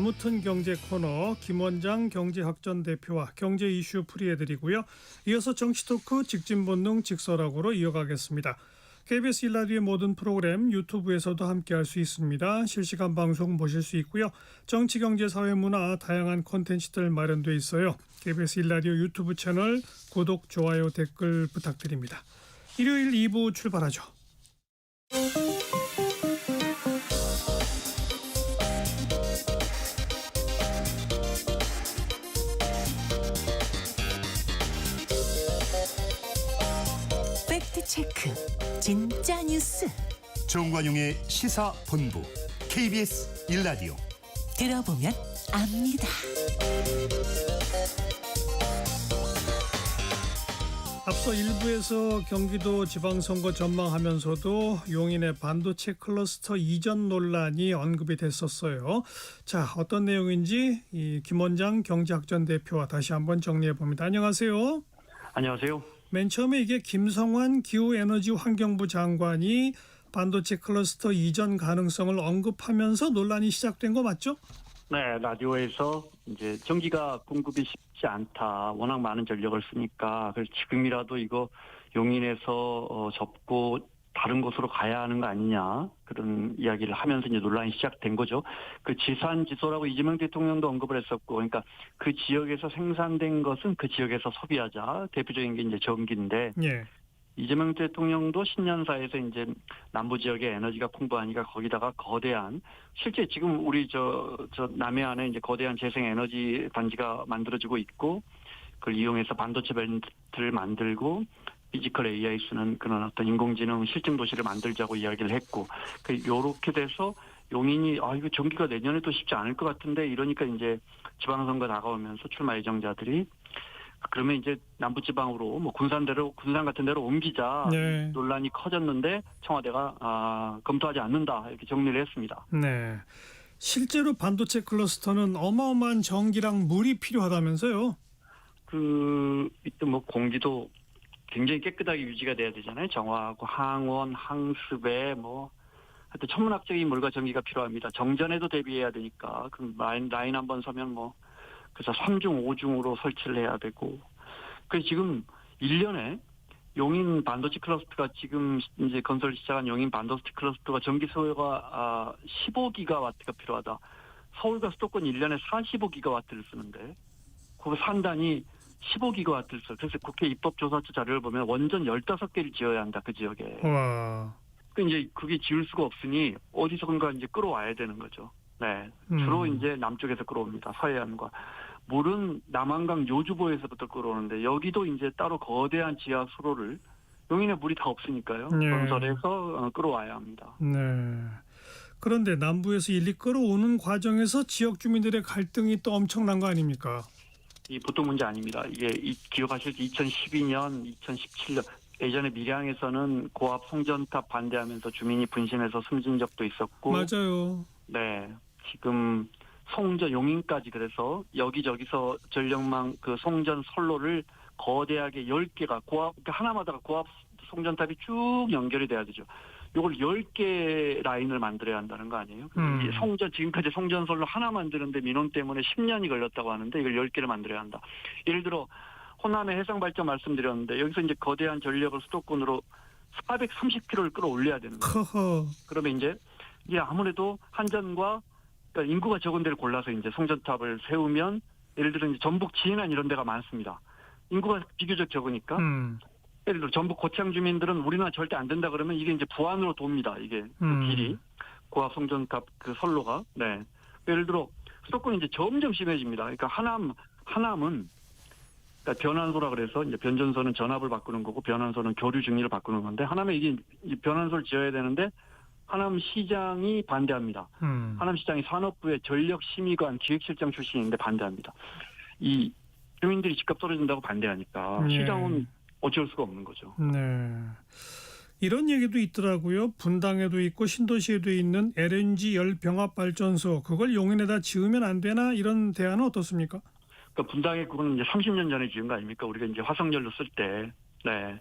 아무튼 경제 코너 김원장 경제학전 대표와 경제 이슈 풀이해드리고요. 이어서 정치토크 직진본능 직설하고로 이어가겠습니다. KBS 1라디오의 모든 프로그램 유튜브에서도 함께할 수 있습니다. 실시간 방송 보실 수 있고요. 정치, 경제, 사회, 문화 다양한 콘텐츠들 마련되어 있어요. KBS 1라디오 유튜브 채널 구독, 좋아요, 댓글 부탁드립니다. 일요일 2부 출발하죠. 체크 진짜 뉴스 정관용의 시사본부 KBS 1라디오 들어보면 압니다. 앞서 1부에서 경기도 지방선거 전망하면서도 용인의 반도체 클러스터 이전 논란이 언급이 됐었어요. 자, 어떤 내용인지 이 김원장 경제학전 대표와 다시 한번 정리해 봅니다. 안녕하세요. 안녕하세요. 맨 처음에 이게 김성환 기후에너지환경부 장관이 반도체 클러스터 이전 가능성을 언급하면서 논란이 시작된 거 맞죠? 네, 라디오에서 이제 전기가 공급이 쉽지 않다. 워낙 많은 전력을 쓰니까 그래서 지금이라도 이거 용인에서 접고 다른 곳으로 가야 하는 거 아니냐 그런 이야기를 하면서 이제 논란이 시작된 거죠. 그 지산지소라고 이재명 대통령도 언급을 했었고, 그러니까 그 지역에서 생산된 것은 그 지역에서 소비하자. 대표적인 게 이제 전기인데, 예. 이재명 대통령도 신년사에서 이제 남부 지역에 에너지가 풍부하니까 거기다가 거대한, 실제 지금 우리 저 남해안에 이제 거대한 재생 에너지 단지가 만들어지고 있고, 그걸 이용해서 반도체 벨트를 만들고 피지컬 AI 쓰는 그런 어떤 인공지능 실증 도시를 만들자고 이야기를 했고, 요렇게 돼서 용인이 이거 전기가 내년에도 쉽지 않을 것 같은데 이러니까 이제 지방선거 다가오면서 출마 예정자들이 그러면 이제 남부지방으로 뭐 군산 같은 데로 옮기자. 네. 논란이 커졌는데 청와대가 검토하지 않는다 이렇게 정리를 했습니다. 네. 실제로 반도체 클러스터는 어마어마한 전기랑 물이 필요하다면서요? 이때 뭐 공기도 굉장히 깨끗하게 유지가 돼야 되잖아요. 정화하고 항원, 항습에 하여튼 천문학적인 물과 전기가 필요합니다. 정전에도 대비해야 되니까 그 라인 한번 서면 그래서 3중, 5중으로 설치를 해야 되고. 그래서 지금 1년에 용인 반도체 클러스터가 지금 이제 건설 시작한 용인 반도체 클러스터가 전기 소요가 15기가와트가 필요하다. 서울과 수도권 1년에 45기가와트를 쓰는데 그 산단이 15기가와트를 써요. 그래서 국회 입법조사처 자료를 보면 원전 15개를 지어야 한다. 그 지역에. 와. 이제 그게 지을 수가 없으니 어디선가 이제 끌어와야 되는 거죠. 네. 주로 이제 남쪽에서 끌어옵니다. 서해안과. 물은 남한강 요주보에서부터 끌어오는데 여기도 이제 따로 거대한 지하 수로를 용인에 물이 다 없으니까요. 네. 건설해서 끌어와야 합니다. 네. 그런데 남부에서 일리 끌어오는 과정에서 지역 주민들의 갈등이 또 엄청난 거 아닙니까? 이 보통 문제 아닙니다. 이게 기억하실 때 2012년, 2017년 예전에 밀양에서는 고압 송전탑 반대하면서 주민이 분심해서 숨진 적도 있었고. 맞아요. 네. 지금 송전 용인까지 그래서 여기저기서 전력망 그 송전 선로를 거대하게 10개가 고압 하나마다가 고압 송전탑이 쭉 연결이 돼야 되죠. 요걸 10개 라인을 만들어야 한다는 거 아니에요? 지금까지 송전 선로 하나 만드는데 민원 때문에 10년이 걸렸다고 하는데 이걸 10개를 만들어야 한다. 예를 들어 호남의 해상발전 말씀드렸는데 여기서 이제 거대한 전력을 수도권으로 430km를 끌어올려야 되는 거예요. 그러면 이제 아무래도 한전과 그러니까 인구가 적은 데를 골라서 이제 송전탑을 세우면 예를 들어 이제 전북 진안 이런 데가 많습니다. 인구가 비교적 적으니까. 예를 들어 전북 고창 주민들은 우리는 절대 안 된다 그러면 이게 이제 부안으로 돕니다. 이게 그 길이 고압 송전탑 그 선로가. 네. 예를 들어 수도권이 이제 점점 심해집니다. 그러니까 하남은 그러니까 변환소라 그래서 이제 변전소는 전압을 바꾸는 거고 변환소는 교류 중리를 바꾸는 건데 하남에 이게 변환소를 지어야 되는데 하남시장이 반대합니다. 하남시장이 산업부의 전력심의관 기획실장 출신인데 반대합니다. 이 주민들이 집값 떨어진다고 반대하니까 시장은 어쩔 수가 없는 거죠. 네. 이런 얘기도 있더라고요. 분당에도 있고 신도시에도 있는 LNG 열병합발전소 그걸 용인에다 지으면 안 되나 이런 대안은 어떻습니까? 그러니까 분당에 그거는 이제 30년 전에 지은 거 아닙니까? 우리가 이제 화석연료 쓸 때, 네,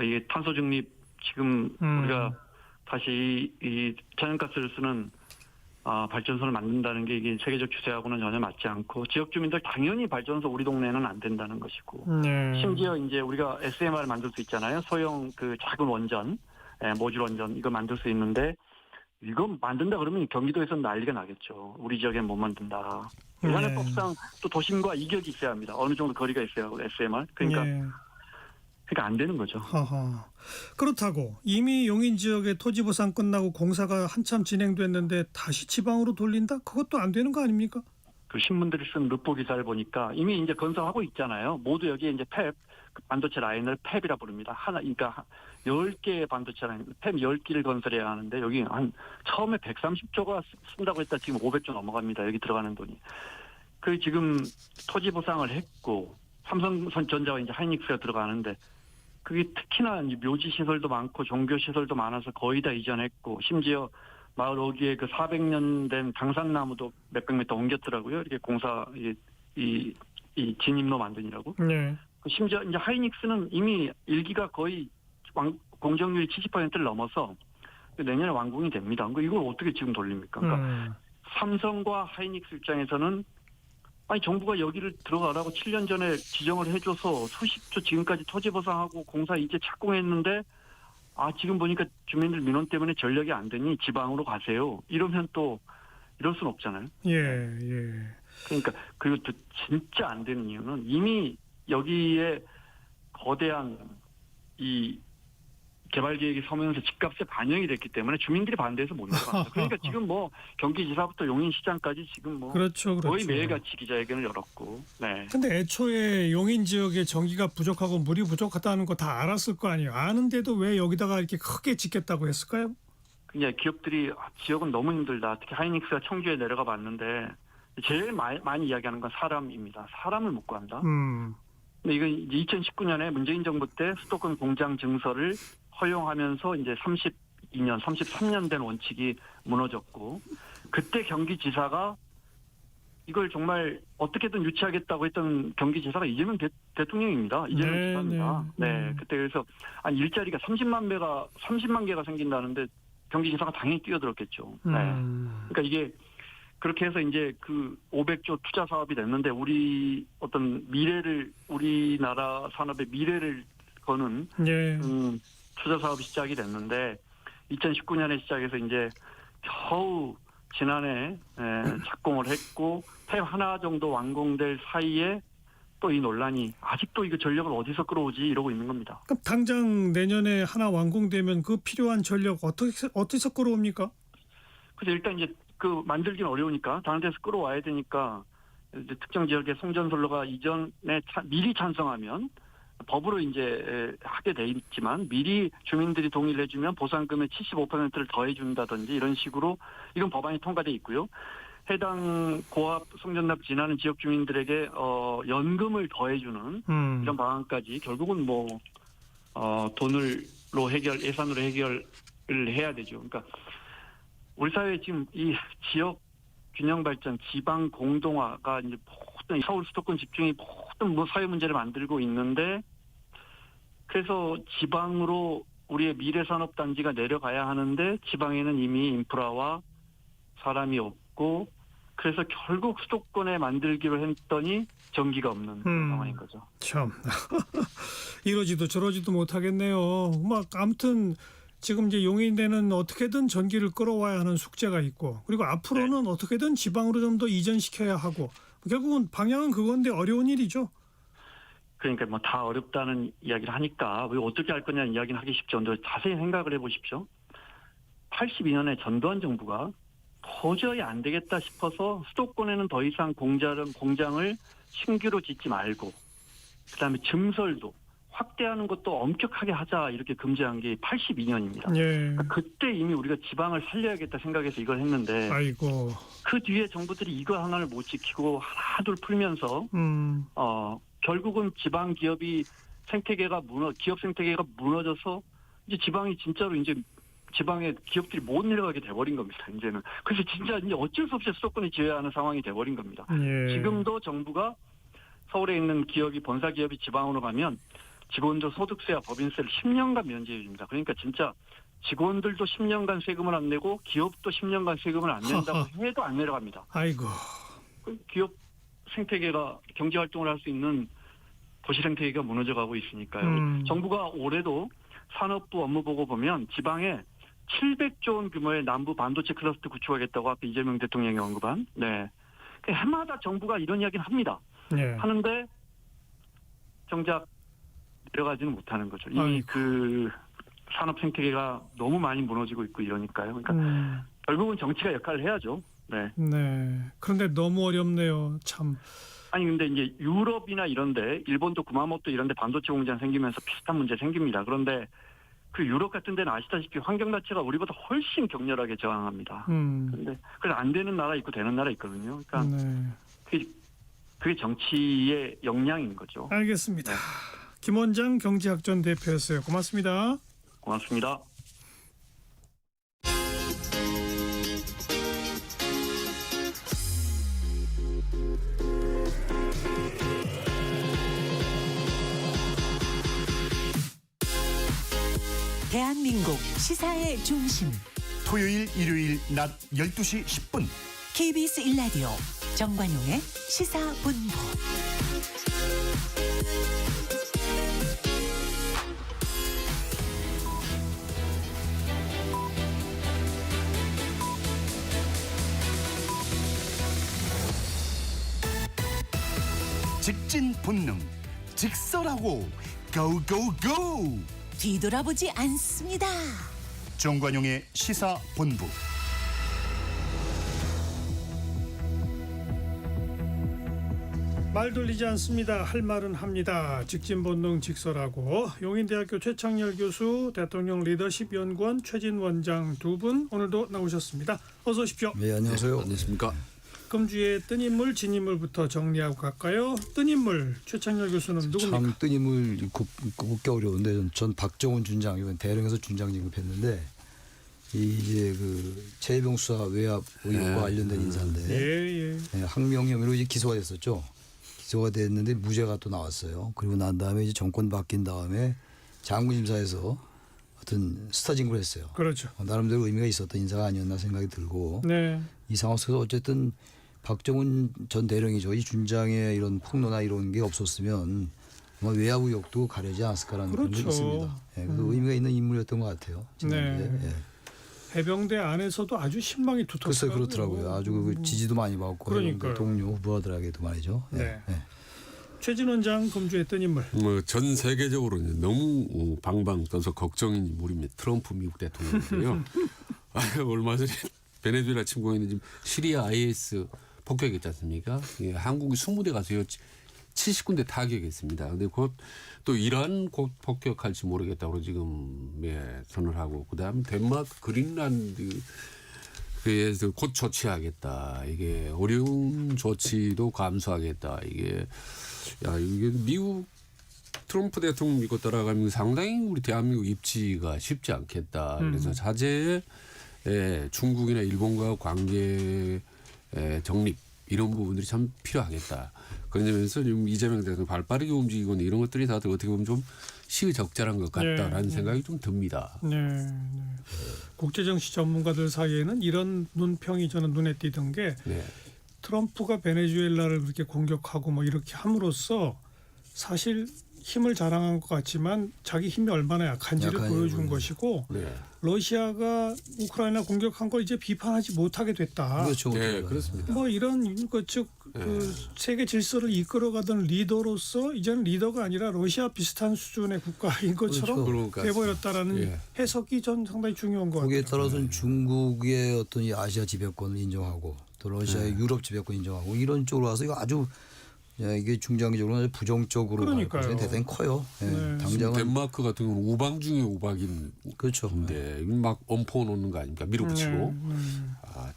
이게 탄소 중립 지금 우리가 다시 이 천연가스를 쓰는 발전소를 만든다는 게 이게 세계적 추세하고는 전혀 맞지 않고 지역 주민들 당연히 발전소 우리 동네에는 안 된다는 것이고 네. 심지어 이제 우리가 SMR 만들 수 있잖아요. 소형 그 작은 원전, 모듈 원전 이거 만들 수 있는데 이거 만든다 그러면 경기도에서 난리가 나겠죠. 우리 지역엔 못 만든다. 현행법상 또 도심과 이격이 있어야 합니다. 어느 정도 거리가 있어야 하고 SMR. 그러니까 안 되는 거죠. 하하. 그렇다고 이미 용인 지역의 토지 보상 끝나고 공사가 한참 진행됐는데 다시 지방으로 돌린다? 그것도 안 되는 거 아닙니까? 그 신문들이 쓴 르포 기사를 보니까 이미 이제 건설하고 있잖아요. 모두 여기에 이제 팹, 반도체 라인을 팹이라 부릅니다. 그러니까 10개의 반도체 라인, 팹 10개를 건설해야 하는데 여기 처음에 130조가 쓴다고 했다 지금 500조 넘어갑니다. 여기 들어가는 돈이. 그 지금 토지 보상을 했고 삼성전자와 이제 하이닉스가 들어가는데 그게 특히나 이제 묘지 시설도 많고 종교 시설도 많아서 거의 다 이전했고 심지어 마을 어귀에 그 400년 된 당산나무도 몇백 미터 옮겼더라고요. 이렇게 공사 이 진입로 만드느라고. 네. 심지어 이제 하이닉스는 이미 1기가 거의 공정률이 70%를 넘어서 내년에 완공이 됩니다. 이걸 어떻게 지금 돌립니까? 그러니까 삼성과 하이닉스 입장에서는 아니 정부가 여기를 들어가라고 7년 전에 지정을 해줘서 수십조 지금까지 토지 보상하고 공사 이제 착공했는데 지금 보니까 주민들 민원 때문에 전력이 안 되니 지방으로 가세요. 이러면 또 이럴 수는 없잖아요. 예. 그러니까 그리고 또 진짜 안 되는 이유는 이미 여기에 거대한 이 개발 계획이 서면서 집값에 반영이 됐기 때문에 주민들이 반대해서 못 나갑니다. 그러니까 지금 뭐 경기지사부터 용인시장까지 지금 뭐 그렇죠. 거의 매일같이 기자회견을 열었고. 네. 근데 애초에 용인 지역에 전기가 부족하고 물이 부족하다는 거 다 알았을 거 아니에요. 아는데도 왜 여기다가 이렇게 크게 짓겠다고 했을까요? 그냥 기업들이 지역은 너무 힘들다. 특히 하이닉스가 청주에 내려가 봤는데 제일 많이 이야기하는 건 사람입니다. 사람을 못 구한다. 근데 이건 2019년에 문재인 정부 때 수도권 공장 증설을 허용하면서 이제 32년, 33년 된 원칙이 무너졌고 그때 경기지사가 이걸 정말 어떻게든 유치하겠다고 했던 경기지사가 이재명 대통령입니다. 이재명 지사입니다. 네. 그때 그래서 일자리가 30만 개가 생긴다는데 경기지사가 당연히 뛰어들었겠죠. 네. 그러니까 이게 그렇게 해서 이제 그 500조 투자 사업이 됐는데 우리나라 산업의 미래를 거는 투자 사업이 시작이 됐는데 2019년에 시작해서 이제 겨우 지난해 착공을 했고 팹 하나 정도 완공될 사이에 또 이 논란이 아직도 이거 전력을 어디서 끌어오지 이러고 있는 겁니다. 그럼 당장 내년에 하나 완공되면 그 필요한 전력 어디서 끌어옵니까? 그래서 일단 이제 그 만들기는 어려우니까 다른 데서 끌어와야 되니까 이제 특정 지역의 송전솔로가 이전에 미리 찬성하면 법으로 이제 하게 돼 있지만 미리 주민들이 동의를 해주면 보상금의 75%를 더해준다든지 이런 식으로 이건 법안이 통과돼 있고요. 해당 고압 송전납 지나는 지역 주민들에게 연금을 더해주는 이런 방안까지 결국은 뭐 예산으로 해결을 해야 되죠. 그러니까 우리 사회 지금 이 지역 균형 발전, 지방 공동화가 이제 모든 서울 수도권 집중이 모든 뭐 사회 문제를 만들고 있는데 그래서 지방으로 우리의 미래 산업 단지가 내려가야 하는데 지방에는 이미 인프라와 사람이 없고 그래서 결국 수도권에 만들기로 했더니 전기가 없는 상황인 거죠. 참 이러지도 저러지도 못하겠네요. 막 아무튼 지금 이제 용인에는 어떻게든 전기를 끌어와야 하는 숙제가 있고 그리고 앞으로는 어떻게든 지방으로 좀 더 이전시켜야 하고 결국은 방향은 그건데 어려운 일이죠. 그러니까 뭐 다 어렵다는 이야기를 하니까 왜 어떻게 할 거냐는 이야기는 하기 쉽죠. 근데 자세히 생각을 해보십시오. 82년에 전두환 정부가 도저히 안 되겠다 싶어서 수도권에는 더 이상 공장을 신규로 짓지 말고 그다음에 증설도 확대하는 것도 엄격하게 하자 이렇게 금지한 게 82년입니다. 그러니까 그때 이미 우리가 지방을 살려야겠다 생각해서 이걸 했는데 아이고. 그 뒤에 정부들이 이거 하나를 못 지키고 하나둘 풀면서 결국은 지방 기업이 기업 생태계가 무너져서 이제 지방이 진짜로 이제 지방에 기업들이 못 내려가게 돼버린 겁니다. 이제는. 그래서 진짜 이제 어쩔 수 없이 수도권에 지어야 하는 상황이 돼버린 겁니다. 지금도 정부가 서울에 있는 본사 기업이 지방으로 가면 기본적 소득세와 법인세를 10년간 면제해 줍니다. 그러니까 진짜 직원들도 10년간 세금을 안 내고 기업도 10년간 세금을 안 낸다고 하하. 해도 안 내려갑니다. 아이고. 그 기업 생태계가 경제 활동을 할 수 있는 도시 생태계가 무너져가고 있으니까요. 정부가 올해도 산업부 업무 보고 보면 지방에 700조 원 규모의 남부 반도체 클러스터 구축하겠다고 앞에 이재명 대통령이 언급한. 네. 해마다 정부가 이런 이야기는 합니다. 예. 하는데 정작 내려가지는 못하는 거죠. 이미 아이고. 그 산업 생태계가 너무 많이 무너지고 있고 이러니까요. 그러니까 결국은 정치가 역할을 해야죠. 네. 네. 그런데 너무 어렵네요. 참. 아니 근데 이제 유럽이나 이런데 일본도 구마모토 이런데 반도체 공장 생기면서 비슷한 문제 생깁니다. 그런데 그 유럽 같은 데는 아시다시피 환경 자체가 우리보다 훨씬 격렬하게 저항합니다. 그런데 그래서 안 되는 나라 있고 되는 나라 있거든요. 그러니까 네. 그게 정치의 역량인 거죠. 알겠습니다. 김원장 경제학전 대표였어요. 고맙습니다. 고맙습니다. 대한민국 시사의 중심 토요일 일요일 낮 12시 10분 KBS 1라디오 정관용의 시사본부. 직진 본능 직설하고 고고고 뒤돌아보지 않습니다. 정관용의 시사본부. 말 돌리지 않습니다. 할 말은 합니다. 직진본능 직설하고 용인대학교 최창렬 교수, 대통령 리더십 연구원 최진 원장 두 분 오늘도 나오셨습니다. 어서 오십시오. 네, 안녕하세요. 안녕하십니까. 금주의 뜬 인물, 진 인물부터 정리하고 갈까요? 뜬 인물 최창렬 교수는 누굽니까? 참 뜬 인물 꼽기 어려운데 전 박정훈 준장 이번 대령에서 준장 진급했는데 이제 그 최혜병 수사 외압 의혹과 관련된 인사인데 예. 네, 항명 혐의로 이제 기소가 됐었죠. 기소가 됐는데 무죄가 또 나왔어요. 그리고 난 다음에 이제 정권 바뀐 다음에 장군심사에서 어떤 스타 진급을 했어요. 그렇죠. 나름대로 의미가 있었던 인사가 아니었나 생각이 들고 네. 이 상황 속에서 어쨌든 박정훈 전 대령이죠. 이 준장의 이런 폭로나 이런 게 없었으면 아마 외압 의혹도 가려지 않았을까라는 그런 게 그렇죠. 있습니다. 예, 그래서 의미가 있는 인물이었던 것 같아요. 지난주에. 네. 예. 해병대 안에서도 아주 신망이 글쎄 두텁더라고요. 그렇더라고요. 아주 그 지지도 많이 받고 그러니까요. 동료 후보들에게도 말이죠. 예. 네. 예. 최진 원장 금주의 뜬 인물. 전 세계적으로 이제 너무 방방 떠서 걱정인 인물입니다. 트럼프 미국 대통령인데요. 얼마 전에 베네수엘라 침공했는 지금 시리아 IS 폭격했지 않습니까? 예, 한국이 20대 가서요 70군데 타격했습니다. 근데 곧 또 이란 곧 폭격할지 모르겠다고 지금 선을 하고 그다음 덴마크, 그린란드 그래서 곧 조치하겠다. 이게 어려운 조치도 감수하겠다. 이게 미국 트럼프 대통령 믿고 따라가면 상당히 우리 대한민국 입지가 쉽지 않겠다. 그래서 자제에 중국이나 일본과 관계 정립 이런 부분들이 참 필요하겠다. 그런 점에서 지금 이재명 대통령 발빠르게 움직이고 이런 것들이 다들 어떻게 보면 좀 시의적절한 것 같다라는 생각이 좀 듭니다. 네. 국제정치 전문가들 사이에는 이런 논평이 저는 눈에 띄던 게 네. 트럼프가 베네수엘라를 그렇게 공격하고 뭐 이렇게 함으로써 사실 힘을 자랑한 것 같지만 자기 힘이 얼마나 약한지를 보여준 것이고 네. 러시아가 우크라이나 공격한 걸 이제 비판하지 못하게 됐다. 그렇죠. 네, 그렇습니다. 뭐 이런 그 세계 질서를 이끌어가던 리더로서 이제는 리더가 아니라 러시아 비슷한 수준의 국가인 것처럼 그렇죠. 돼버렸다라는 예. 해석이 전 상당히 중요한 것 거기에 같아요. 따라서는 중국의 어떤 이 아시아 지배권을 인정하고 또 러시아의 유럽 지배권 인정하고 이런 쪽으로 와서 이거 아주 이게 중장기적으로 아주 부정적으로 갈 그러니까요. 가능성이 대단히 커요. 예, 네. 당장은 덴마크 같은 경우는 우방 중에 우방인데 그렇죠. 막 엄포 놓는 거 아닙니까? 밀어붙이고.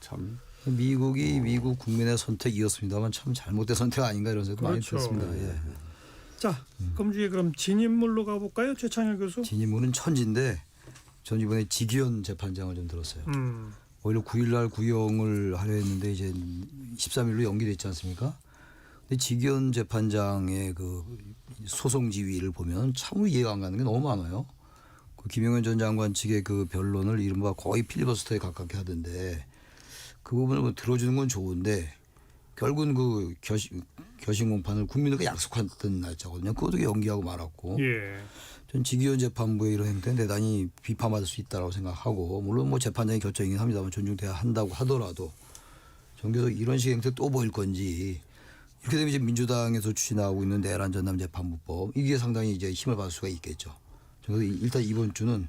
참. 미국 국민의 선택이었습니다만 참 잘못된 선택 아닌가 이런 생각 많이 그렇죠. 들었습니다. 예. 자, 금주에 그럼 진인물로 가볼까요, 최창렬 교수? 진인물은 천지인데 전 이번에 지기현 재판장을 좀 들었어요. 오히려 9일날 구형을 하려 했는데 이제 13일로 연기됐지 않습니까? 근데 지기현 재판장의 그 소송 지위를 보면 참으로 이해가 안 가는 게 너무 많아요. 그 김영현 전 장관 측의 그 변론을 이른바 거의 필리버스터에 가깝게 하던데 그 부분을 뭐 들어주는 건 좋은데 결국은 그 결심 공판을 국민들과 약속했던 날짜거든요. 그것도 연기하고 말았고. 예. 전 지기현 재판부의 이런 행태는 대단히 비판받을 수 있다고 생각하고 물론 뭐 재판장의 결정이긴 합니다만 존중돼야 한다고 하더라도 정계에서 이런 식의 행태 또 보일 건지 이렇게 되면 이제 민주당에서 추진하고 있는 내란 전담 재판부법 이게 상당히 이제 힘을 받을 수가 있겠죠. 그래서 일단 이번 주는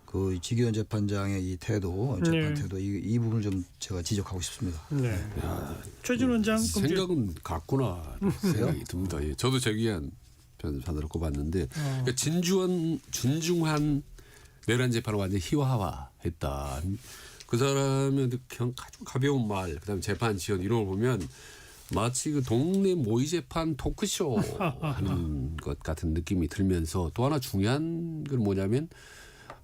그 지기현 재판장의 이 태도, 재판 태도 이 부분을 좀 제가 지적하고 싶습니다. 네. 최진 원장 생각은 같구나 생각이 듭니다. 예. 저도 저기한 변호사들을 꼽았는데 그러니까 진중한 내란 재판을 완전히 희화화했다. 그 사람의 그냥 아주 가벼운 말, 그다음에 재판 지연 이런 걸 보면 마치 그 동네 모의 재판 토크쇼 하는 것 같은 느낌이 들면서 또 하나 중요한 건 뭐냐면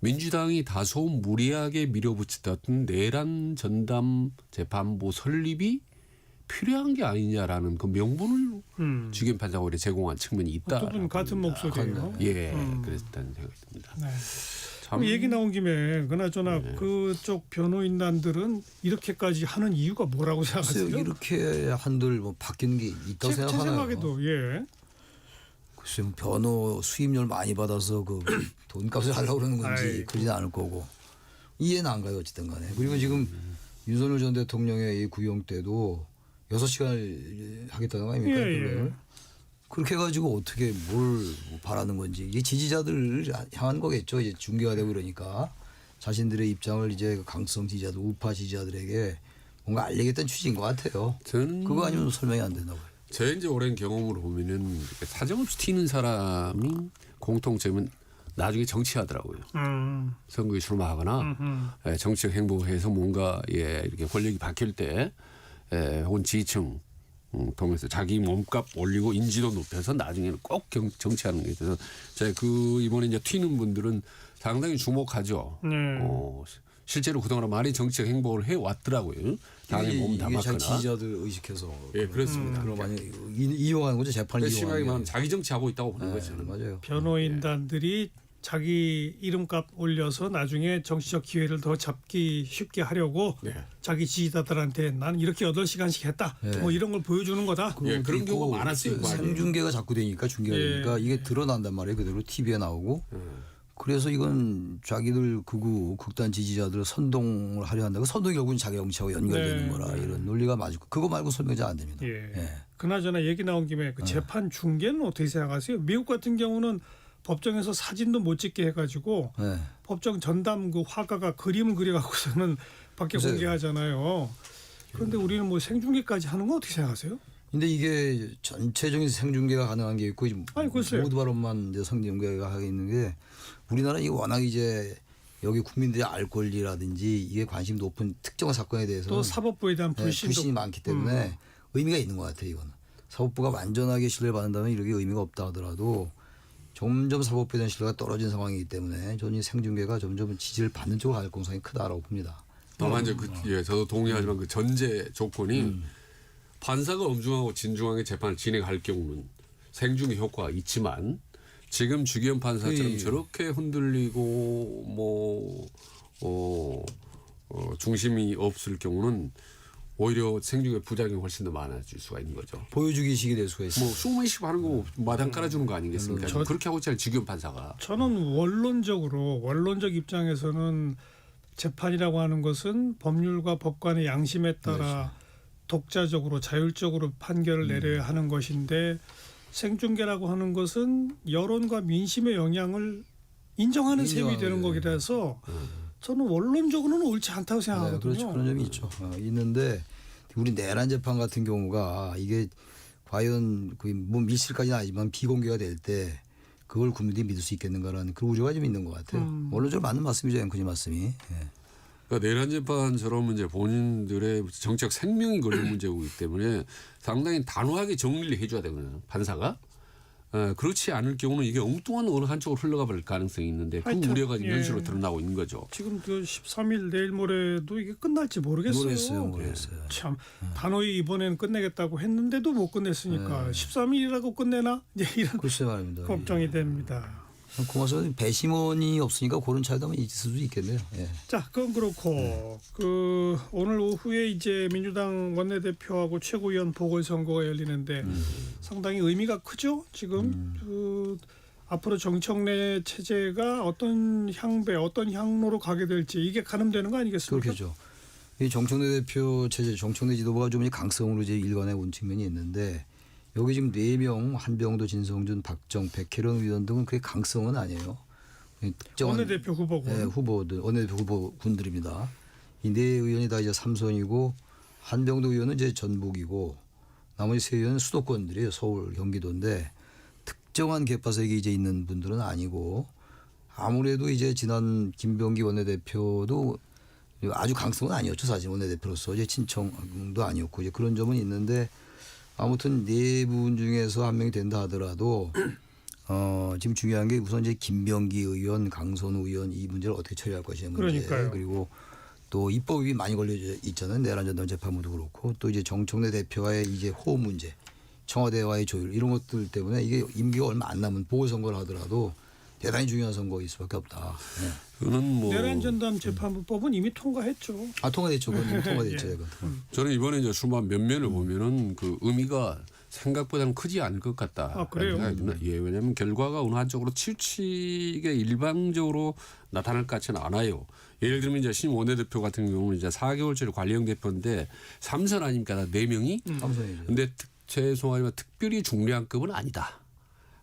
민주당이 다소 무리하게 밀어붙였던 내란 전담 재판부 설립이 필요한 게 아니냐라는 그 명분을 주기현 판사가 제공한 측면이 있다. 두 분 같은 목소리예요. 예, 그랬다는 생각이 듭니다. 네. 참 얘기 나온 김에 그나저나 그쪽 변호인단들은 이렇게까지 하는 이유가 뭐라고 생각하세요? 글쎄요, 이렇게 한들 뭐 바뀌는 게 있다고 제 생각하나요? 생각에도 예. 글쎄요, 변호 수임료를 많이 받아서 그 돈값을 하려고 그러는 건지 아이고. 그러진 않을 거고 이해는 안 가요 어쨌든 간에. 그리고 지금 윤석열 전 대통령의 이 구형 때도 6시간을 하겠다는 거 아닙니까? 예, 예. 변론을? 그렇게 해가지고 어떻게 뭘 바라는 건지 이게 지지자들을 향한 거겠죠. 이제 중계가 되고 이러니까 자신들의 입장을 이제 강성 지지자들, 우파 지지자들에게 뭔가 알리겠다는 취지인 것 같아요. 저는 그거 아니면 설명이 안 된다고요. 제 이제 오랜 경험으로 보면은 사정없이 튀는 사람이 공통점은 나중에 정치하더라고요. 선거에 출마하거나 정치적 행보해서 뭔가 이렇게 권력이 바뀔 때 혹은 지지층 통해서 자기 몸값 올리고 인지도 높여서 나중에는 꼭 정치하는 게 있어서 제가 그 이번에 이제 튀는 분들은 상당히 주목하죠. 실제로 그동안 많이 정치적 행보를 해 왔더라고요. 당에 몸 이게 담았거나. 자기 지지자들 의식해서 예, 그렇습니다. 그럼 많이 이용하는 거죠. 재판을 심하게 이용하는 말하면 게. 자기 정치하고 있다고 보는 거죠. 맞아요. 변호인단들이 자기 이름값 올려서 나중에 정치적 기회를 더 잡기 쉽게 하려고 자기 지지자들한테 난 이렇게 8시간씩 했다. 뭐 이런 걸 보여주는 거다. 예, 그런 있고 경우가 많았어요. 생중계가 자꾸 되니까 중계가 되니까 이게 드러난단 말이에요. 그대로 TV에 나오고. 그래서 이건 자기들 극단 지지자들 선동을 하려 한다고 선동이 결국은 자기 정치하고 연결되는 거라 이런 논리가 맞고 그거 말고 설명이 잘 안 됩니다. 예. 그나저나 얘기 나온 김에 그 재판 중계는 어떻게 생각하세요? 미국 같은 경우는 법정에서 사진도 못 찍게 해가지고 법정 전담 그 화가가 그림을 그려갖고서는 밖에 공개하잖아요. 그런데 우리는 뭐 생중계까지 하는 거 어떻게 생각하세요? 근데 이게 전체적인 생중계가 가능한 게 있고 글쎄요. 모두 발언만 이제 생중계가 하게 있는 게 우리나라 이게 워낙 이제 여기 국민들이 알 권리라든지 이게 관심 높은 특정 사건에 대해서 또 사법부에 대한 불신이 많기 때문에 의미가 있는 것 같아요. 이거는 사법부가 완전하게 신뢰를 받는다면 이렇게 의미가 없다 하더라도 점점 사법부에 대한 신뢰가 떨어진 상황이기 때문에 저는 이 생중계가 점점 지지를 받는 쪽으로 갈 가능성이 크다라고 봅니다. 다만 이제 저도 동의하지만 그 전제 조건이 판사가 엄중하고 진중하게 재판을 진행할 경우는 생중계 효과가 있지만 지금 주기현 판사처럼 저렇게 흔들리고 중심이 없을 경우는 오히려 생중계 부작용이 훨씬 더 많아질 수가 있는 거죠. 보여주기식이 될 수가 있어요. 뭐 수많이씩 하는 거 마당 깔아주는 거 아니겠습니까? 그렇게 하고 있잖아요. 주기현 판사가. 저는 원론적 입장에서는 재판이라고 하는 것은 법률과 법관의 양심에 따라 독자적으로 자율적으로 판결을 내려야 하는 것인데 생중계라고 하는 것은 여론과 민심의 영향을 인정하는 셈이 되는 거기라서 저는 원론적으로는 옳지 않다고 생각하거든요. 그렇죠. 그런 점이 있죠. 있는데 우리 내란 재판 같은 경우가 이게 과연 뭐 밀실까지는 아니지만 비공개가 될 때 그걸 국민들이 믿을 수 있겠는가라는 그런 우려가 좀 있는 것 같아요. 원론적으로 맞는 말씀이죠. 앵커님 말씀이. 그러니까 내란 재판처럼 이제 본인들의 정치적 생명이 걸린 문제이기 때문에 상당히 단호하게 정리를 해줘야 되거든요. 판사가. 그렇지 않을 경우는 이게 엉뚱한 어느 한쪽으로 흘러가 버릴 가능성이 있는데 그 하여튼, 우려가 지금 현실로 드러나고 있는 거죠. 지금 그 13일 내일 모레도 이게 끝날지 모르겠어요. 모르겠어요. 참 단호히 이번에는 끝내겠다고 했는데도 못 끝냈으니까 13일이라고 끝내나 이제 이런 글쎄 말입니다. 걱정이 됩니다. 고마서 배심원이 없으니까 그런 차이도 있을 수도 있겠네요. 예. 자, 그건 그렇고 그 오늘 오후에 이제 민주당 원내대표하고 최고위원 보궐선거가 열리는데 상당히 의미가 크죠. 지금 그 앞으로 정청래 체제가 어떤 향배, 어떤 향로로 가게 될지 이게 가늠되는 거 아니겠습니까? 그렇겠죠. 이 정청래 대표 체제, 정청래 지도부가 좀 강성으로 이제 일관해 온 측면이 있는데 여기 지금 4명, 한병도, 진성준, 박정, 백혜련 의원 등은 그게 강성은 아니에요. 특정한 원내대표 후보군. 네, 후보들, 원내대표 후보군들입니다. 이 4의원이 다 이제 삼선이고 한병도 의원은 이제 전북이고 나머지 3의원은 수도권들이에요. 서울, 경기도인데 특정한 계파색이 이제 있는 분들은 아니고 아무래도 이제 지난 김병기 원내대표도 아주 강성은 아니었죠. 사실 원내대표로서 이제 친청도 아니었고 이제 그런 점은 있는데 아무튼 4분 중에서 한 명이 된다 하더라도 지금 중요한 게 우선 이제 김병기 의원, 강선우 의원 이 문제를 어떻게 처리할 것이냐 문제. 그러니까요. 그리고 또 입법이 많이 걸려 있잖아요. 내란전단 재판부도 그렇고 또 이제 정청래 대표와의 이제 호흡 문제, 청와대와의 조율 이런 것들 때문에 이게 임기가 얼마 안 남은 보궐선거를 하더라도 대단히 중요한 선거일 수밖에 없다. 네. 그는 뭐 내란전담 재판부법은 이미 통과했죠. 아 통과됐죠. 그건 통과됐죠. 예. 저는 이번에 이제 수만 면면을 보면은 그 의미가 생각보다는 크지 않을 것 같다. 아, 그래요? 예, 왜냐하면 결과가 어느 한쪽으로 치우치게 일방적으로 나타날 것 같지는 않아요. 예를 들면 이제 신 원내대표 같은 경우는 이제 4개월짜리 관리형 대표인데 3선 아닙니까? 4명이. 삼선이죠. 근데 최소한 특별히 중요한 급은 아니다.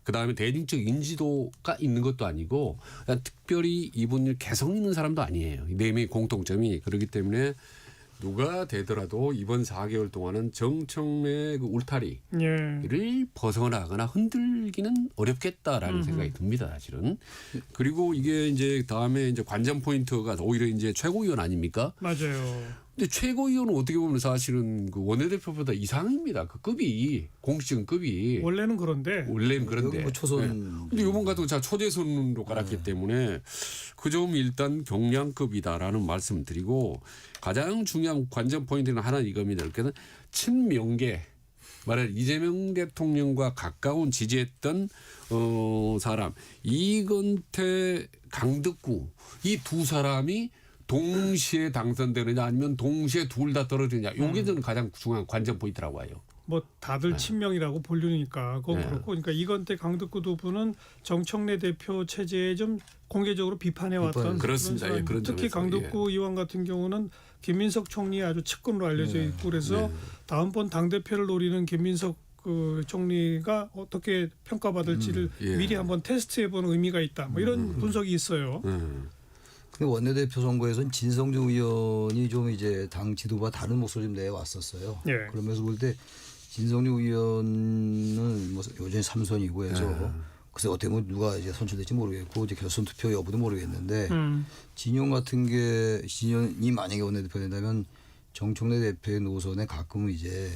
그다음에 대중적 인지도가 있는 것도 아니고 그냥 특별히 이분을 개성 있는 사람도 아니에요. 이 4명의 공통점이 그렇기 때문에 누가 되더라도 이번 4개월 동안은 정청래 그 울타리를 예. 벗어나거나 흔들기는 어렵겠다라는 생각이 듭니다, 사실은. 그리고 이게 이제 다음에 이제 관전 포인트가 오히려 이제 최고위원 아닙니까? 맞아요. 근데 최고위원은 어떻게 보면 사실은 그 원내대표보다 이상입니다. 그 급이 공식적인 급이 원래는 그런데 원래는 그런데. 여기 뭐 초선. 네. 근데 이번 같은 자 초대선으로 깔았기 때문에 그 점이 일단 경량급이다라는 말씀드리고 가장 중요한 관전 포인트는 하나 이겁니다. 그러니까 친명계 말하는 이재명 대통령과 가까운 지지했던 사람 이건태 강덕구 이 두 사람이 동시에 당선되느냐 아니면 동시에 둘 다 떨어지느냐 이게 저는 가장 중요한 관전 포인트라고 해요. 뭐 다들 친명이라고 보려니까 그건 네. 그렇고 그러니까 이건태 강덕구 두 분은 정청래 대표 체제에 좀 공개적으로 비판해 왔던 그렇습니다. 예, 그런 특히 점에서, 강덕구 의원 같은 경우는 김민석 총리의 아주 측근으로 알려져 있고 그래서 다음번 당 대표를 노리는 김민석 그 총리가 어떻게 평가받을지를 예. 미리 한번 테스트해보는 의미가 있다. 뭐 이런 분석이 있어요. 근데 원내대표 선거에서는 진성준 의원이 좀 이제 당 지도부와 다른 목소리 좀 내왔었어요. 예. 그러면서 볼 때 진성준 의원은 뭐 여전히 삼선이고 해서 글쎄 어떻게 보면 누가 이제 선출될지 모르겠고 이제 결선 투표 여부도 모르겠는데 진영 같은 게 진영이 만약에 원내대표 된다면 정청래 대표의 노선에 가끔은 이제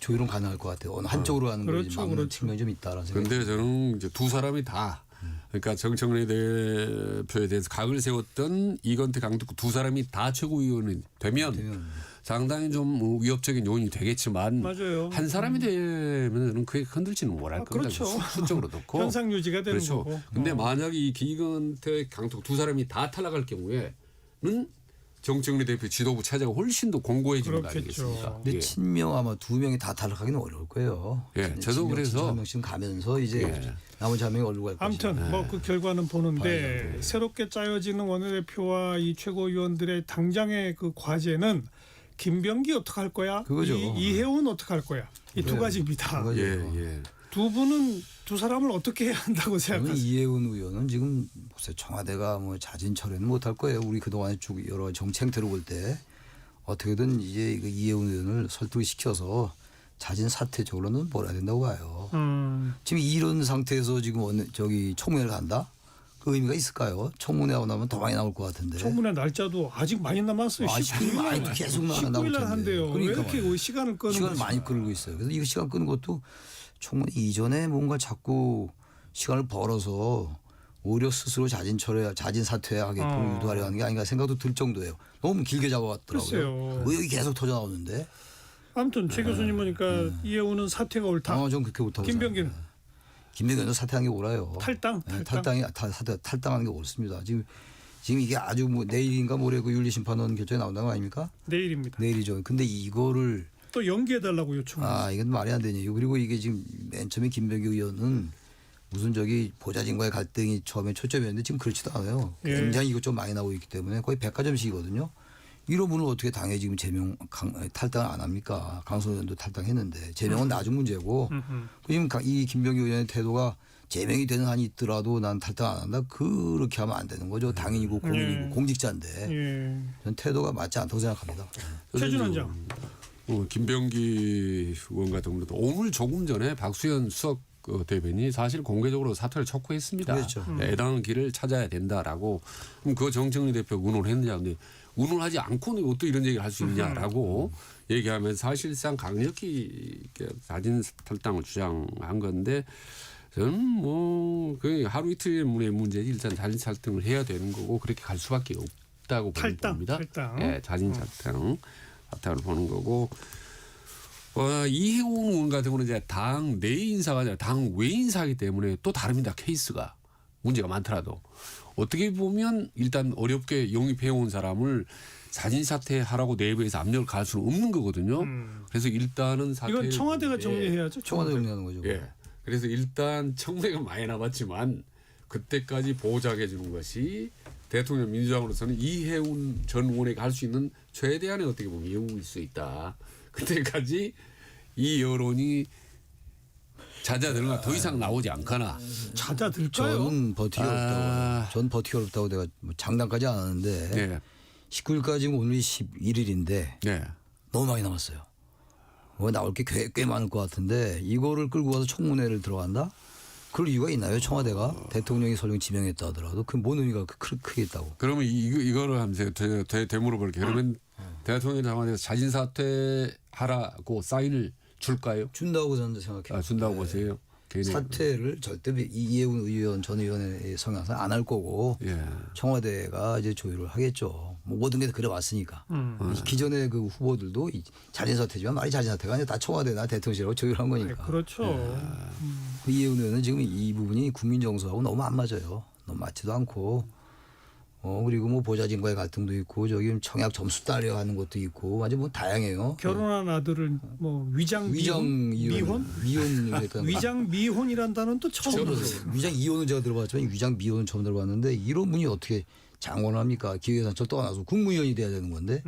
조율은 가능할 것 같아요. 어느 한쪽으로 가는 걸 그렇죠, 막는 그렇죠. 측면이 좀 있다라는 생각이. 그런데 저는 이제 두 사람이 다 그러니까 정청래 대표에 대해서 각을 세웠던 이건태 강덕구 두 사람이 다 최고위원이 되면 상당히 좀 위협적인 요인이 되겠지만 맞아요. 한 사람이 되면은 그게 흔들지는 못할 겁니다. 그렇죠. 수적으로 놓고 현상 유지가 되는 그렇죠. 거고. 근데 만약에 이 이건태 강덕구 두 사람이 다 탈락할 경우에는 정청래 대표 지도부 체제가 훨씬 더 공고해지는 거 그렇겠죠. 아니겠습니까? 근데 예. 친명 아마 2명이 다 탈락하기는 어려울 거예요. 예, 저도 그래서 한 명씩 가면서 이제 예. 나머지 한 명이 어디로 갈 것이냐. 아무튼 뭐 그 결과는 보는데 새롭게 짜여지는 원내대표와 이 최고위원들의 당장의 그 과제는 김병기 어떻게 할 거야? 그거죠. 이해운 어떻게 할 거야? 이 두 그래. 가지입니다. 그거죠. 예. 두 분은 두 사람을 어떻게 해야 한다고 저는 생각하세요? 이해운 의원은 지금 글쎄 청와대가 뭐 자진 철회는 못할 거예요. 우리 그동안에 쭉 여러 정책들을 볼 때 어떻게든 이제 이거 이해운 의원을 설득시켜서 자진 사퇴 쪽으로는 몰아야 된다고 봐요. 지금 이런 상태에서 지금 저기 청문회를 한다? 그 의미가 있을까요? 청문회 하고 나면 더 많이 나올 것 같은데. 청문회 날짜도 아직 많이 남았어요. 19일 많이 계속 19일 나올 날 텐데. 한대요. 왜 그러니까 이렇게 시간을 끄는 시간을 거지? 많이 끌고 있어요. 그래서 이거 시간 끄는 것도 청문회 이전에 뭔가 자꾸 시간을 벌어서 오히려 스스로 자진 사퇴하게끔 유도하려 하는 게 아닌가 생각도 들 정도예요. 너무 길게 잡아왔더라고요. 글쎄요. 왜 여기 계속 터져 나오는데? 아무튼 최 교수님 보니까 이해운은 사퇴가 옳다. 전 그렇게 못하고 김병기는? 김병기 의원도 사퇴한 게 옳아요. 탈당? 네, 탈당? 탈당한 게 옳습니다. 지금 이게 아주 뭐 내일인가 모레 그 윤리심판원 결정이 나온다는 거 아닙니까? 내일입니다. 내일이죠. 근데 이거를 또 연기해달라고 요청을. 이건 말이 안 되네요. 그리고 이게 지금 맨 처음에 김병기 의원은 무슨 저기 보좌진과의 갈등이 처음에 초점이었는데 지금 그렇지도 않아요. 예. 굉장히 이것 좀 많이 나오고 있기 때문에 거의 백화점식이거든요. 이런 분을 어떻게 당에 지금 탈당을 안 합니까? 강성 의원도 탈당했는데 제명은 나중 문제고 지금 이 김병기 의원의 태도가 제명이 되는 한이 있더라도 난 탈당 안 한다. 그렇게 하면 안 되는 거죠. 당인이고 공인이고 예. 공직자인데 예. 전 태도가 맞지 않다고 생각합니다. 최준 원장. 김병기 의원 같은 경우도 오늘 조금 전에 박수현 수석 대변인이 사실 공개적으로 사퇴를 촉구했습니다. 그렇죠. 애당한 길을 찾아야 된다라고. 그럼 그 정청래 대표가 운운했느냐. 근데 운운하지 않고는 어떻게 이런 얘기를 할 수 있냐라고 얘기하면서 사실상 강력히 자진 탈당을 주장한 건데 저는 뭐그 하루 이틀의 문제지 일단 자진 탈당을 해야 되는 거고 그렇게 갈 수밖에 없다고 봅니다. 탈당. 예, 자진 탈당을 보는 거고. 이해운 의원 같은 경우는 이제 당 내 인사가 아니라 당 외 인사이기 때문에 또 다릅니다. 케이스가 문제가 많더라도 어떻게 보면 일단 어렵게 영입해온 사람을 자진 사퇴하라고 내부에서 압력을 가할 수는 없는 거거든요. 그래서 일단은 사퇴. 이건 청와대가 정리해야죠. 청와대 정리하는 거죠. 예. 그래서 일단 청문회가 많이 남았지만 그때까지 보호자게 주는 것이 대통령 민주당으로서는 이해운 전 의원에게 할 수 있는 최대한의 어떻게 보면 예우일 수 있다. 그때까지 이 여론이 잦아들거나 더 이상 나오지 않거나. 잦아들까요? 저는 버티기 어렵다고. 전 버티기 어렵다고 내가 뭐 장담까지 안 하는데 네. 19일까지 오늘이 11일인데 네. 너무 많이 남았어요. 뭐 나올 게 꽤 많을 것 같은데 이거를 끌고 가서 청문회를 들어간다? 그럴 이유가 있나요? 청와대가 대통령이 설령 지명했다 하더라도 그 뭔 의미가 크게 있다고. 그러면 이거를 하면서 되물어볼게요. 그러면 대통령이 청와대에서 자진 사퇴하라고 사인을 줄까요? 준다고 저는 생각해요. 준다고 보세요. 개인의. 사퇴를 절대 이해운 의원 전 의원의 성향상 안 할 거고 예. 청와대가 이제 조율을 하겠죠. 뭐 모든 게 그래 왔으니까. 기존의 그 후보들도 자진 사퇴지만 말이 자진 사퇴가 아니라 다 청와대나 대통령실하고 조율한 거니까. 그렇죠. 이해운 의원은 지금 이 부분이 국민 정서하고 너무 안 맞아요. 너무 맞지도 않고. 그리고 뭐 보좌진과의 갈등도 있고 저기 청약 점수 따려 하는 것도 있고 아주 뭐 다양해요. 결혼한 아들을 뭐 위장 미혼? 위장 미혼이란 단어는 또 처음 들었어요. 위장 이혼은 제가 들어봤지만 위장 미혼은 처음 들어봤는데 이런 분이 어떻게 장관을 합니까? 기획예산처 떠나서 국무위원이 돼야 되는 건데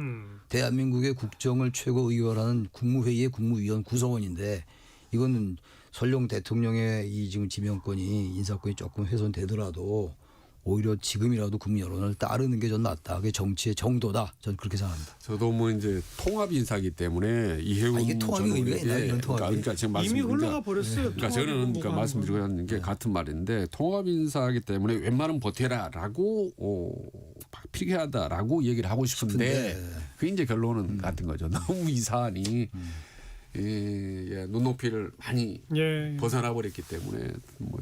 대한민국의 국정을 최고 의결하는 국무회의의 국무위원 구성원인데 이거는 설령 대통령의 이 지금 지명권이 인사권이 조금 훼손되더라도 오히려 지금이라도 국민 여론을 따르는 게 전 낫다. 그게 정치의 정도다. 전 그렇게 생각합니다. 저도 뭐 이제 통합 인사이기 때문에 이해운 이게 통합이 의미가 있나요? 이런 통합이? 그러니까 지금 이미 말씀드린 흘러가 버렸어요. 그러니까 저는 그러니까 말씀드리고 있는 게 같은 말인데 통합 인사이기 때문에 웬만하면 버텨라라고 필요하다라고 얘기를 하고 싶은데 그게 이제 결론은 같은 거죠. 너무 이 사안이 눈높이를 많이 예. 벗어나 버렸기 때문에 뭐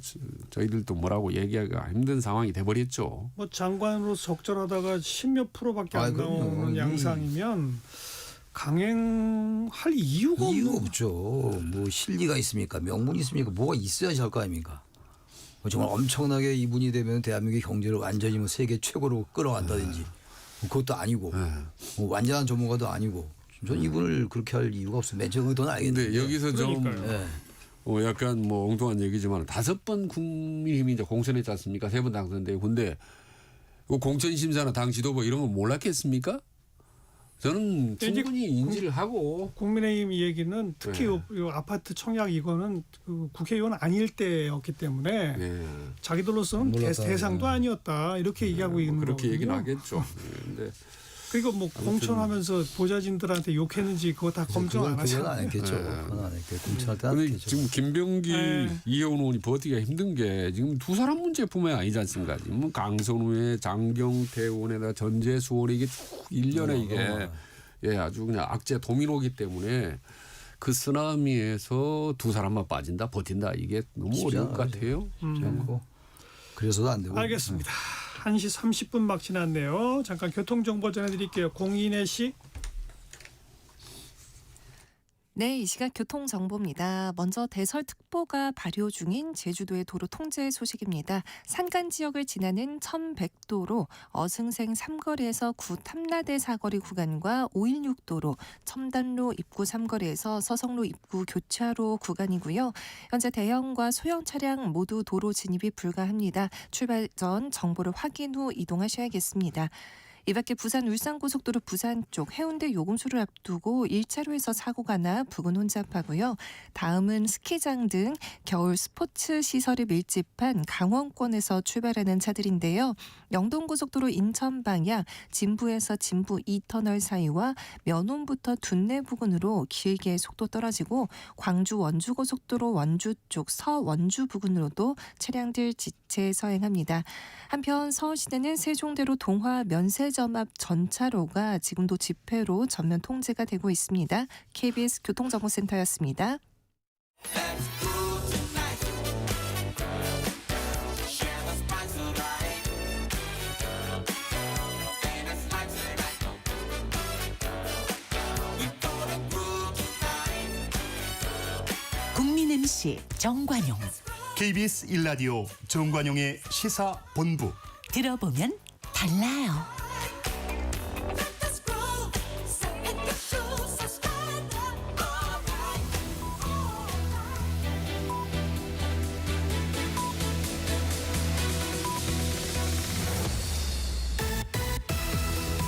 저희들도 뭐라고 얘기하기가 힘든 상황이 돼 버렸죠. 뭐 장관으로 적절하다가 10몇 프로밖에 안 그럼요. 나오는 양상이면 강행할 이유가 없죠. 뭐 실리가 있습니까? 명분이 있습니까? 뭐가 있어야지 할 거 아닙니까? 뭐 정말 엄청나게 이분이 되면 대한민국의 경제를 완전히 뭐 세계 최고로 끌어간다든지 뭐 그것도 아니고 뭐 완전한 전문가도 아니고 전 이분을 그렇게 할 이유가 없어요. 맨 처음 의도는 알겠는데. 근데 여기서 좀 그러니까요. 약간 뭐 엉뚱한 얘기지만 5번 국민의힘이 이제 공천했지 않습니까? 3번 당선되고 근데 공천 심사나 당 지도부 이런 거 몰랐겠습니까? 저는 충분히 인지를 하고 국민의힘 얘기는 특히 요 아파트 청약 이거는 그 국회의원 아닐 때였기 때문에 자기들로서는 대상도 아니었다 이렇게 얘기하고 있는 거거든요. 그렇게 얘기는 하겠죠. 근데 그리고 뭐 공천하면서 보좌진들한테 욕했는지 그거 다 검증 안 하잖아요. 그건 안 했겠죠. 그건 안 했겠죠. 공천할 때 안 근데 했겠죠. 지금 김병기 이해운 의원이 버티기가 힘든 게 지금 두 사람 문제뿐만이 아니지 않습니까? 지금 강선우의 장경태 의원에다 전재수 의원이 이게 쭉 1년에 이게 아주 그냥 악재 도미노기 때문에 그 쓰나미에서 두 사람만 빠진다 버틴다 이게 너무 어려울 것 같아요. 그래서도 안 되고. 알겠습니다. 1시 30분 막 지났네요. 잠깐 교통정보 전해드릴게요. 공인혜 씨. 네, 이 시각 교통정보입니다. 먼저 대설특보가 발효 중인 제주도의 도로 통제 소식입니다. 산간 지역을 지나는 1100도로 어승생 삼거리에서 구 탐라대 사거리 구간과 516도로 첨단로 입구 삼거리에서 서성로 입구 교차로 구간이고요. 현재 대형과 소형 차량 모두 도로 진입이 불가합니다. 출발 전 정보를 확인 후 이동하셔야겠습니다. 이 밖에 부산 울산고속도로 부산 쪽 해운대 요금소를 앞두고 1차로에서 사고가 나 부근 혼잡하고요. 다음은 스키장 등 겨울 스포츠 시설이 밀집한 강원권에서 출발하는 차들인데요. 영동고속도로 인천 방향 진부에서 진부 2터널 사이와 면원부터 둔내 부근으로 길게 속도 떨어지고 광주 원주고속도로 원주 쪽 서원주 부근으로도 차량들 지체 서행합니다. 한편 서울시내는 세종대로 동화 면세점 앞 전차로가 지금도 집회로 전면 통제가 되고 있습니다. KBS 교통정보센터였습니다. 국민 MC 정관용. KBS 1라디오 정관용의 시사본부. 들어보면 달라요.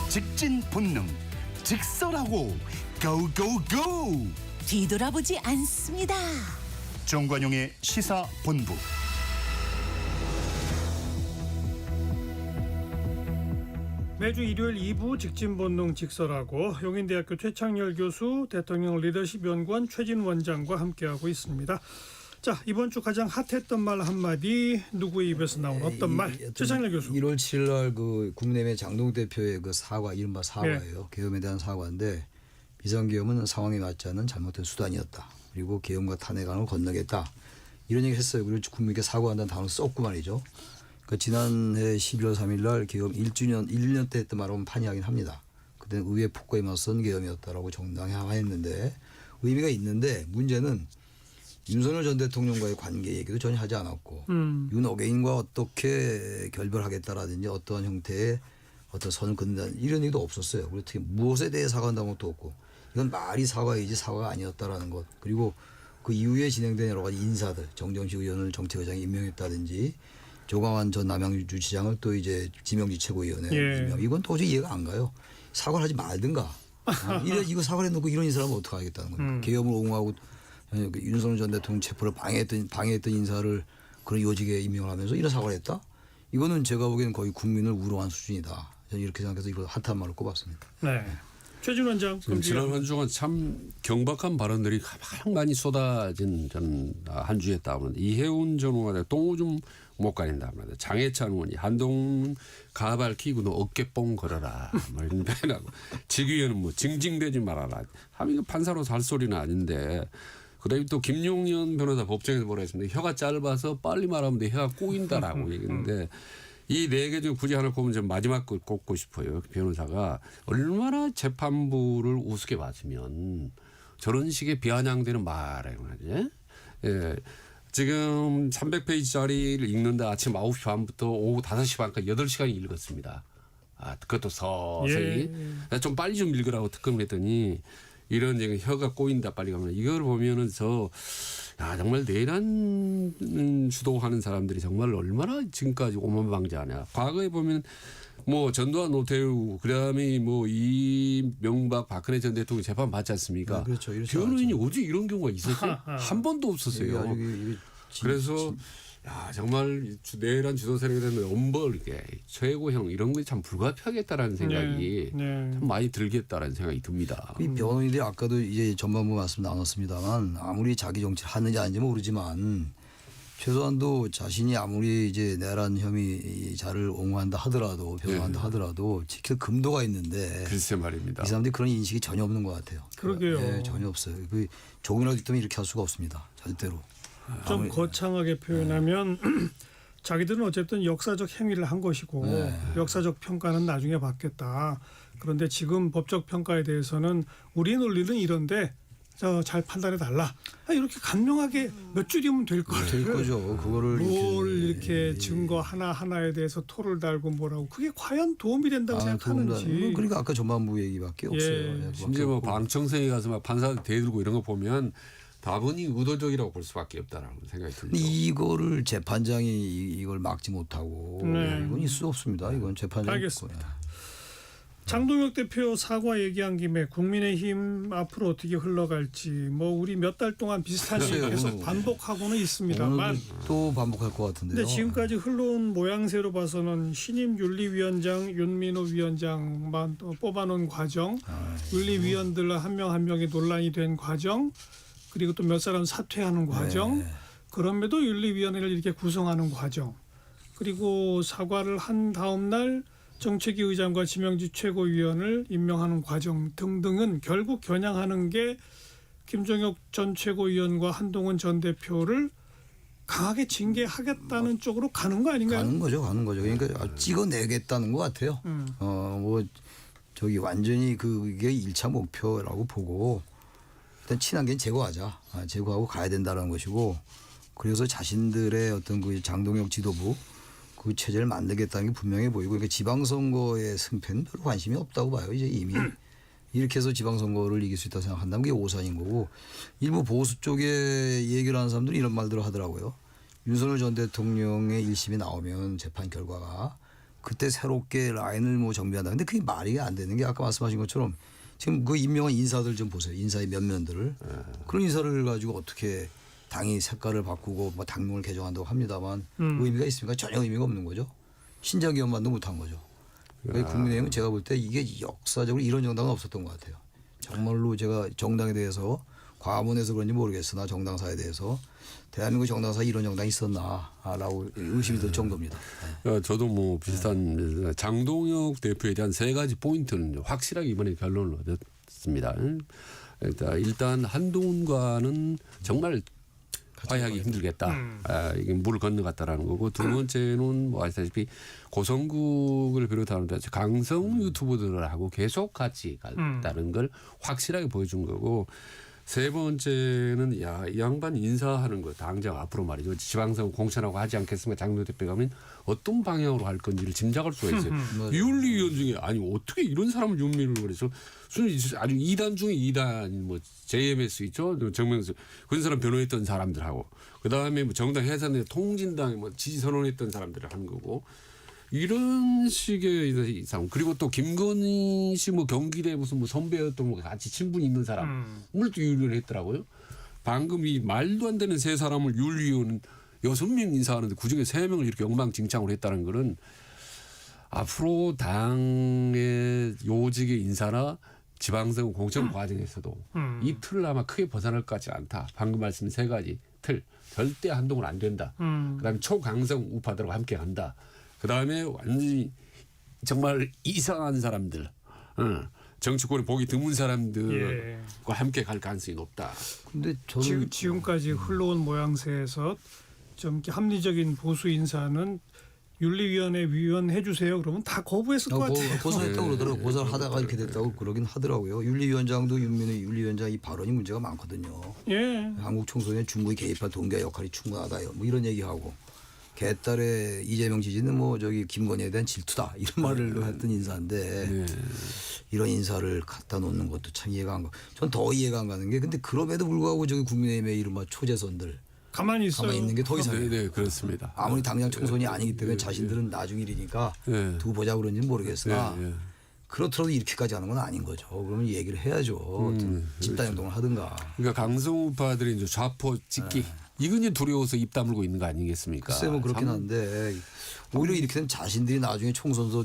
직진 본능, 직설하고 고고고. 뒤돌아보지 않습니다. 정관용의 시사본부. 매주 일요일 2부 직진본능 직설하고 용인대학교 최창렬 교수, 대통령 리더십 연구원 최진 원장과 함께하고 있습니다. 자, 이번 주 가장 핫했던 말 한마디, 누구의 입에서 나온 어떤 말? 최창렬 교수. 1월 7일 날 그 국민의힘의 장동 대표의 그 사과, 이른바 사과예요. 계엄에 대한 사과인데 비상계엄은 상황에 맞지 않는 잘못된 수단이었다. 그리고 계엄과 탄핵안을 건너겠다. 이런 얘기 했어요. 그리고 국민께 사과한다는 단어를 썼고 말이죠. 그 지난해 11월 3일 날 계엄 1년 때 했던 말하면 판이하긴 합니다. 그때는 의회 폭거에 맞선 계엄이었다라고 정당히 하했는데 의미가 있는데 문제는 윤석열 전 대통령과의 관계 얘기도 전혀 하지 않았고 윤 어게인과 어떻게 결별하겠다라든지 어떠한 형태의 어떤 선을 긋는다 이런 얘기도 없었어요. 그리고 특히 무엇에 대해 사과한다는 것도 없고 이건 말이 사과이지 사과가 아니었다라는 것. 그리고 그 이후에 진행된 여러 가지 인사들 정정식 의원을 정책의장에 임명했다든지 조광환 전 남양주지장을 또 이제 지명지 최고위원회 임명. 이건 도저히 이해가 안 가요. 사과를 하지 말든가. 이거 사과를 해놓고 이런 인사를 하면 어떡하겠다는 겁니까. 계엄을 옹호하고 윤석열 전 대통령 체포를 방해했던 인사를 그런 요직에 임명을 하면서 이런 사과를 했다? 이거는 제가 보기에는 거의 국민을 우롱한 수준이다. 저는 이렇게 생각해서 이거 핫한 말로 꼽았습니다. 네. 최진 원장. 지난 한 주간 참 경박한 발언들이 가장 많이 쏟아진 한 주였다. 이해운 전 의원의 똥오줌 못 가린다. 장해찬 의원이 한동 가발 키고 너 어깨뽕 걸어라. 뭐 이런 표현하고 지기현은 뭐 징징대지 말아라. 하면 이거 판사로 살 소리는 아닌데. 그다음에 또 김용현 변호사 법정에서 뭐라 했습니다. 혀가 짧아서 빨리 말하면 돼. 혀가 꼬인다라고 얘기했는데 이 네 개 중 굳이 하나 꼽으면 좀 마지막 걸 꼽고 싶어요. 변호사가 얼마나 재판부를 우습게 봤으면 저런 식의 비아냥되는 말을 하지. 예. 지금 300페이지짜리를 읽는다 아침 9시 반부터 오후 5시 반까지 8시간 읽었습니다. 아, 그것도 서서히. 좀 빨리 좀 읽으라고 특검을 했더니 이런 얘기 혀가 꼬인다 빨리 가면 이걸 보면은 정말 내란 주도하는 사람들이 정말 얼마나 지금까지 오만방자하냐. 과거에 보면 뭐 전두환 노태우 그다음에 뭐 이명박 박근혜 전 대통령 재판 받지 않습니까? 네, 그렇죠. 변호인이 어디 이런 경우가 있었어요? 한 번도 없었어요. 그래서 야, 정말 내란 주도 세력에 대한 엄벌게 최고형 이런 게 참 불가피하겠다라는 생각이 참 많이 들겠다라는 생각이 듭니다. 이 변호인들이 아까도 이제 전반부 말씀 나눴습니다만 아무리 자기 정치를 하는지 아닌지 모르지만 최소한도 자신이 아무리 이제 내란 혐의자를 옹호한다 하더라도 변호한다 하더라도 지킬 금도가 있는데 글쎄 말입니다. 이 사람들이 그런 인식이 전혀 없는 것 같아요. 그러게요. 네, 전혀 없어요. 그 조금이라도 있다면 이렇게 할 수가 없습니다. 절대로. 좀 거창하게 표현하면 자기들은 어쨌든 역사적 행위를 한 것이고 역사적 평가는 나중에 받겠다. 그런데 지금 법적 평가에 대해서는 우리 논리는 이런데 잘 판단해 달라. 이렇게 간명하게 몇 줄이면 될 거예요. 될 거죠. 그거를 뭘 이렇게 증거 하나 하나에 대해서 토를 달고 뭐라고 그게 과연 도움이 된다고 생각하는지. 그러니까 아까 전반부 얘기밖에 없어요. 심지어 뭐 방청생에 가서 막 판사 대들고 이런 거 보면 다분히 의도적이라고 볼 수밖에 없다라는 생각이 들죠. 이거를 재판장이 이걸 막지 못하고 네. 이건 있을 수 없습니다. 이건 재판장이 알겠습니다. 장동혁 대표 사과 얘기한 김에 국민의힘 앞으로 어떻게 흘러갈지 뭐 우리 몇 달 동안 비슷한 얘기 계속 반복하고는 있습니다만 또 반복할 것 같은데요. 근데 지금까지 흘러온 모양새로 봐서는 신임 윤리위원장 윤민호 위원장만 뽑아놓은 과정, 윤리위원들 한 명 한 명이 논란이 된 과정, 그리고 또 몇 사람 사퇴하는 과정, 그럼에도 윤리위원회를 이렇게 구성하는 과정, 그리고 사과를 한 다음 날 정책위 의장과 지명지 최고위원을 임명하는 과정 등등은 결국 겨냥하는 게 김종혁 전 최고위원과 한동훈 전 대표를 강하게 징계하겠다는 쪽으로 가는 거 아닌가요? 가는 거죠. 그러니까 찍어내겠다는 것 같아요. 뭐 저기 완전히 그게 1차 목표라고 보고 일단 친한계는 제거하자. 제거하고 가야 된다는 것이고 그래서 자신들의 어떤 그 장동혁 지도부 그 체제를 만들겠다는 게 분명해 보이고 그러니까 지방선거의 승패는 별로 관심이 없다고 봐요. 이제 이미 이렇게 해서 지방선거를 이길 수 있다고 생각한다면 그게 오산인 거고 일부 보수 쪽에 얘기를 하는 사람들은 이런 말들을 하더라고요. 윤석열 전 대통령의 1심이 나오면 재판 결과가 그때 새롭게 라인을 뭐 정비한다. 근데 그게 말이 안 되는 게 아까 말씀하신 것처럼 지금 그 임명한 인사들 좀 보세요. 인사의 면면들을. 그런 인사를 가지고 어떻게 당이 색깔을 바꾸고 뭐 당명을 개정한다고 합니다만 의미가 있습니까? 전혀 의미가 없는 거죠. 신장기원만도 못한 거죠. 그러니까 국민의힘은 제가 볼 때 이게 역사적으로 이런 정당은 없었던 것 같아요. 정말로 제가 정당에 대해서 과문해서 그런지 모르겠으나 정당사에 대해서 대한민국 정당사에 이런 정당이 있었나라고 의심이 들 정도입니다. 저도 뭐 비슷한 장동혁 대표에 대한 세 가지 포인트는 확실하게 이번에 결론을 얻었습니다. 일단 한동훈과는 정말 화해하기 힘들겠다. 이게 물을 건너갔다라는 거고 두 번째는 뭐 아시다시피 고성국을 비롯하는 강성 유튜버들하고 계속 같이 갔다는 걸 확실하게 보여준 거고 세 번째는 이 양반 인사하는 거 당장 앞으로 말이죠. 지방선거 공천하고 하지 않겠습니까? 장동혁 대표가 하면 어떤 방향으로 할 건지를 짐작할 수가 있어요. 윤리위원 중에 아니 어떻게 이런 사람을 윤리를 그래서 아주 2단 중에 2단 뭐 JMS 있죠. 정명수 그런 사람 변호했던 사람들하고 그다음에 뭐 정당 해산에 통진당에 뭐 지지 선언했던 사람들을 하는 거고 이런 식의 이상 그리고 또 김건희 씨 뭐 경기대 무슨 뭐 선배였던 거 같이 친분이 있는 사람을 또 윤리를 했더라고요. 방금 이 말도 안 되는 세 사람을 윤리위원 6명 인사하는데 그중에 3명을 이렇게 엉망진창으로 했다는 거는 앞으로 당의 요직의 인사나 지방선거 공천 과정에서도 이 틀을 아마 크게 벗어날 것 같지 않다. 방금 말씀인 세 가지 틀. 절대 한동훈 안 된다. 그다음에 초강성 우파들과 함께 한다. 그다음에 완전히 정말 이상한 사람들. 정치권에 보기 드문 사람들과 함께 갈 가능성이 높다. 근데 저는 지금까지 흘러온 모양새에서 좀 이렇게 합리적인 보수 인사는 윤리위원회 위원 해주세요. 그러면 다 거부했을 것 같아요. 고소했다고 그러더라고요. 고소를 하다가 이렇게 됐다고 그러긴 하더라고요. 윤리위원장도 윤민호 윤리위원장 이 발언이 문제가 많거든요. 예. 한국 총선에 중국이 개입한 동기화 역할이 충분하다. 뭐 이런 얘기하고 개딸의 이재명 지지는 뭐 저기 김건희에 대한 질투다. 이런 말을 했던 인사인데 이런 인사를 갖다 놓는 것도 참 이해가 안 가. 전 더 이해가 안 가는 게 근데 그럼에도 불구하고 저기 국민의힘의 이른바 초재선들 가만히 있어요. 가만히 있는 게 더 이상해요. 네, 그렇습니다. 아무리 당장 총선이 아니기 때문에 자신들은 나중 일이니까 두고 보자 그런지는 모르겠으나 그렇더라도 이렇게까지 하는 건 아닌 거죠. 그러면 얘기를 해야죠. 집단 행동을 하든가. 그러니까 강성우파들이 이제 좌포 찍기 이건 이제 두려워서 입 다물고 있는 거 아니겠습니까? 글쎄 뭐 그렇긴 한데 오히려 이렇게 되면 자신들이 나중에 총선에서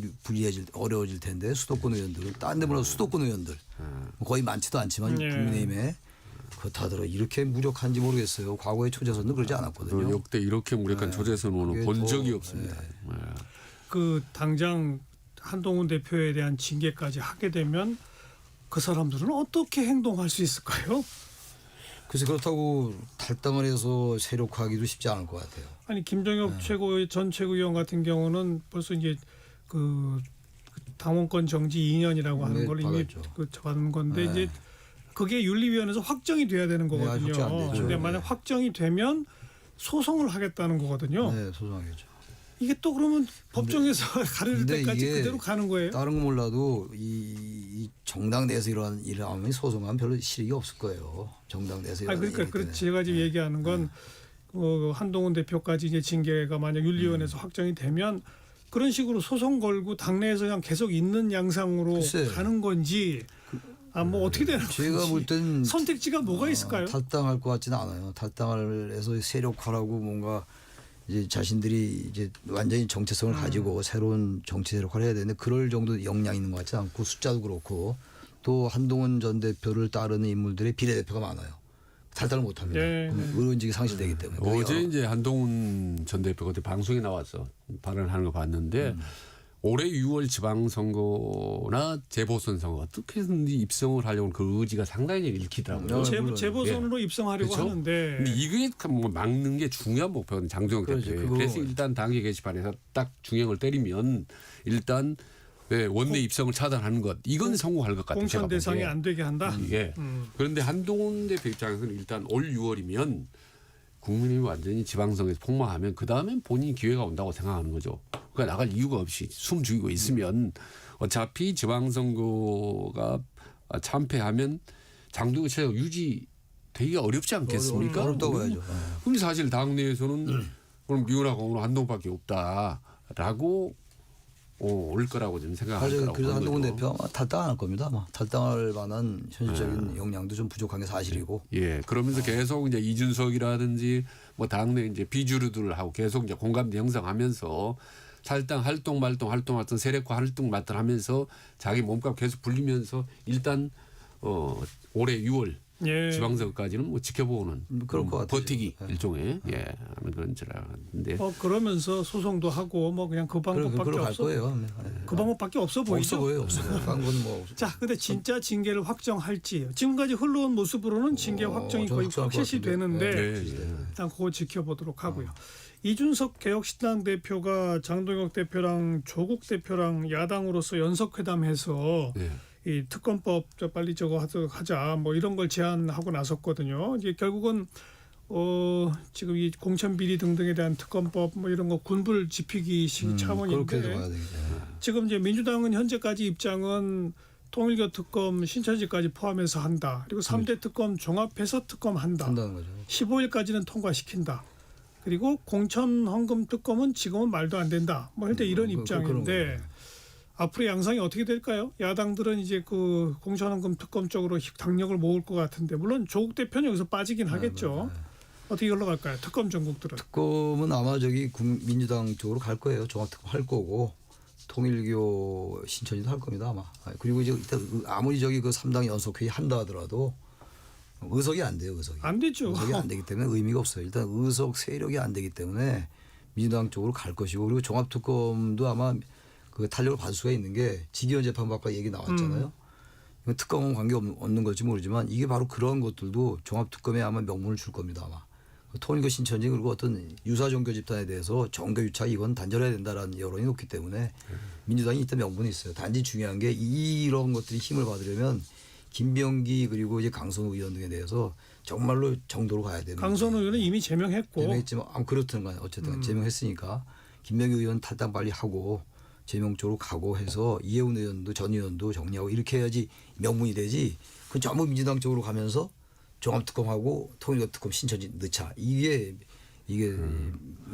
어려워질 텐데 수도권 의원들은 딴 데 보나 수도권 의원들 거의 많지도 않지만 국민의힘에 그렇다더라 이렇게 무력한지 모르겠어요. 과거에 초재선도 그러지 않았거든요. 역대 이렇게 무력한 초재선은 본 적이 없습니다. 그 당장 한동훈 대표에 대한 징계까지 하게 되면 그 사람들은 어떻게 행동할 수 있을까요? 그래서 그렇다고 탈당을 해서 세력화하기도 쉽지 않을 것 같아요. 아니 김종혁 전 최고위원 같은 경우는 벌써 이제 그 당원권 정지 2년이라고 하는 걸 이미 받은 건데 이제 그게 윤리위원회에서 확정이 돼야 되는 네, 아직 거거든요. 확정 안 되죠. 근데 만약 확정이 되면 소송을 하겠다는 거거든요. 네, 소송하겠죠. 이게 또 그러면 법정에서 가를 근데 때까지 이게 그대로 가는 거예요. 다른 거 몰라도 이 정당 내에서 이런 일을 하면 소송하면 별로 실익이 없을 거예요. 정당 내에서 일하는 그러니까 일이기 그 때문에. 제가 지금 얘기하는 건 한동훈 대표까지 이제 징계가 만약 윤리위원회에서 확정이 되면 그런 식으로 소송 걸고 당내에서 그냥 계속 있는 양상으로 글쎄. 가는 건지 뭐 어떻게 되는 건지 제가 볼 땐 선택지가 뭐가 있을까요? 탈당할 것 같지는 않아요. 탈당을 해서 세력화라고 뭔가 이제 자신들이 이제 완전히 정체성을 가지고 새로운 정치 세력화를 해야 되는데 그럴 정도 역량이 있는 것 같지 않고 숫자도 그렇고 또 한동훈 전 대표를 따르는 인물들의 비례대표가 많아요. 탈당을 못합니다. 네. 의원직이 상실되기 때문에. 어제 이제 한동훈 전 대표가 어디 방송에 나와서 발언하는 거 봤는데 올해 6월 지방선거나 재보선 선거 어떻게든지 입성을 하려고 그 의지가 상당히 읽히더라고요. 물론. 재보선으로 입성하려고 그렇죠? 하는데 근데 이게 뭐 막는 게 중요한 목표는 장동혁 그렇죠. 대표예요. 그거. 그래서 일단 당계 게시판에서 딱 중형을 때리면 일단 원내 입성을 차단하는 것 이건 성공할 것 같아요. 공천 제가 대상이 보기에. 안 되게 한다. 이게 그런데 한동훈 대표 입장에서는 일단 올 6월이면 국민이 완전히 지방선거에서 폭망하면 그 다음엔 본인 기회가 온다고 생각하는 거죠. 그러니까 나갈 이유가 없이 숨 죽이고 있으면 어차피 지방선거가 참패하면 장동혁 체제가 유지되기가 어렵지 않겠습니까? 어렵다고 봐야죠. 그럼 사실 당내에서는 그럼 미운하고 한동훈밖에 없다라고 올 거라고 저는 생각할 사실 거라고 그래서 보는 한동훈 거죠. 대표 아마 탈당 안 할 겁니다. 아마 탈당할 만한 현실적인 역량도 좀 부족한 게 사실이고. 예, 그러면서 계속 이제 이준석이라든지 뭐 당내 이제 비주류들하고 계속 이제 공감대 형성하면서 탈당 활동 세력화 활동 하면서 자기 몸값 계속 불리면서 일단 올해 6월 예. 지방선거까지는 뭐 지켜보는 그럴 것 같아요. 버티기 네. 일종의 하는 그런 줄 알았는데 그러면서 소송도 하고 뭐 그냥 그 방법밖에 그걸 갈 없어. 거예요. 네. 그 방법밖에 없어 보이죠. 없어 보여요. 없어 보여요. 딴 건 뭐. 자, 근데 진짜 징계를 확정할지 지금까지 흘러온 모습으로는 징계 확정이 저는 거의 확정할 것 확실시 같은데. 되는데 네. 일단 그거 지켜보도록 하고요. 이준석 개혁신당 대표가 장동혁 대표랑 조국 대표랑 야당으로서 연석회담해서 네. 이 특검법 빨리 저거 하자 뭐 이런 걸 제안하고 나섰거든요. 이제 결국은 지금 이 공천 비리 등등에 대한 특검법 뭐 이런 거 군불 지피기 식 차원인데 그렇게 해서 봐야 되겠죠. 지금 이제 민주당은 현재까지 입장은 통일교 특검 신천지까지 포함해서 한다. 그리고 3대 특검 종합해서 특검 한다. 한다는 거죠. 15일까지는 통과시킨다. 그리고 공천 헌금 특검은 지금은 말도 안 된다. 뭐 일단 이런 그런 입장인데 거예요. 앞으로 양상이 어떻게 될까요? 야당들은 이제 그 공천 헌금 특검 쪽으로 당력을 모을 것 같은데 물론 조국 대표는 여기서 빠지긴 하겠죠. 어떻게 흘러갈까요? 특검 전국들은. 특검은 아마 저기 민주당 쪽으로 갈 거예요. 종합특검 할 거고 통일교 신천지도 할 겁니다 아마. 그리고 이제 일단 아무리 저기 그 3당 연석회의 한다 하더라도 의석이 안 돼요. 의석이. 안 되죠. 의석이 안 되기 때문에 의미가 없어요. 일단 의석 세력이 안 되기 때문에 민주당 쪽으로 갈 것이고 그리고 종합특검도 아마 그 탄력을 받을 수가 있는 게 직위원 재판부 아까 얘기 나왔잖아요. 이건 특검은 관계 없는 걸지 모르지만 이게 바로 그런 것들도 종합특검에 아마 명분을 줄 겁니다 아마. 통일교 신천지 그리고 어떤 유사 종교 집단에 대해서 정교 유착 이건 단절해야 된다라는 여론이 높기 때문에 민주당이 이때 명분이 있어요. 단지 중요한 게 이런 것들이 힘을 받으려면 김병기 그리고 이제 강선우 의원 등에 대해서 정말로 정도로 가야 되는. 강선우 의원은 이미 제명했고. 제명했지만 그렇든 간에 어쨌든 제명했으니까 김병기 의원 탈당 빨리 하고 제명 쪽으로 가고 해서 이해운 의원도 전 의원도 정리하고 이렇게 해야지 명분이 되지. 그건 전부 민주당 쪽으로 가면서 종합특검하고 통일교 특검 신천지 넣자. 이게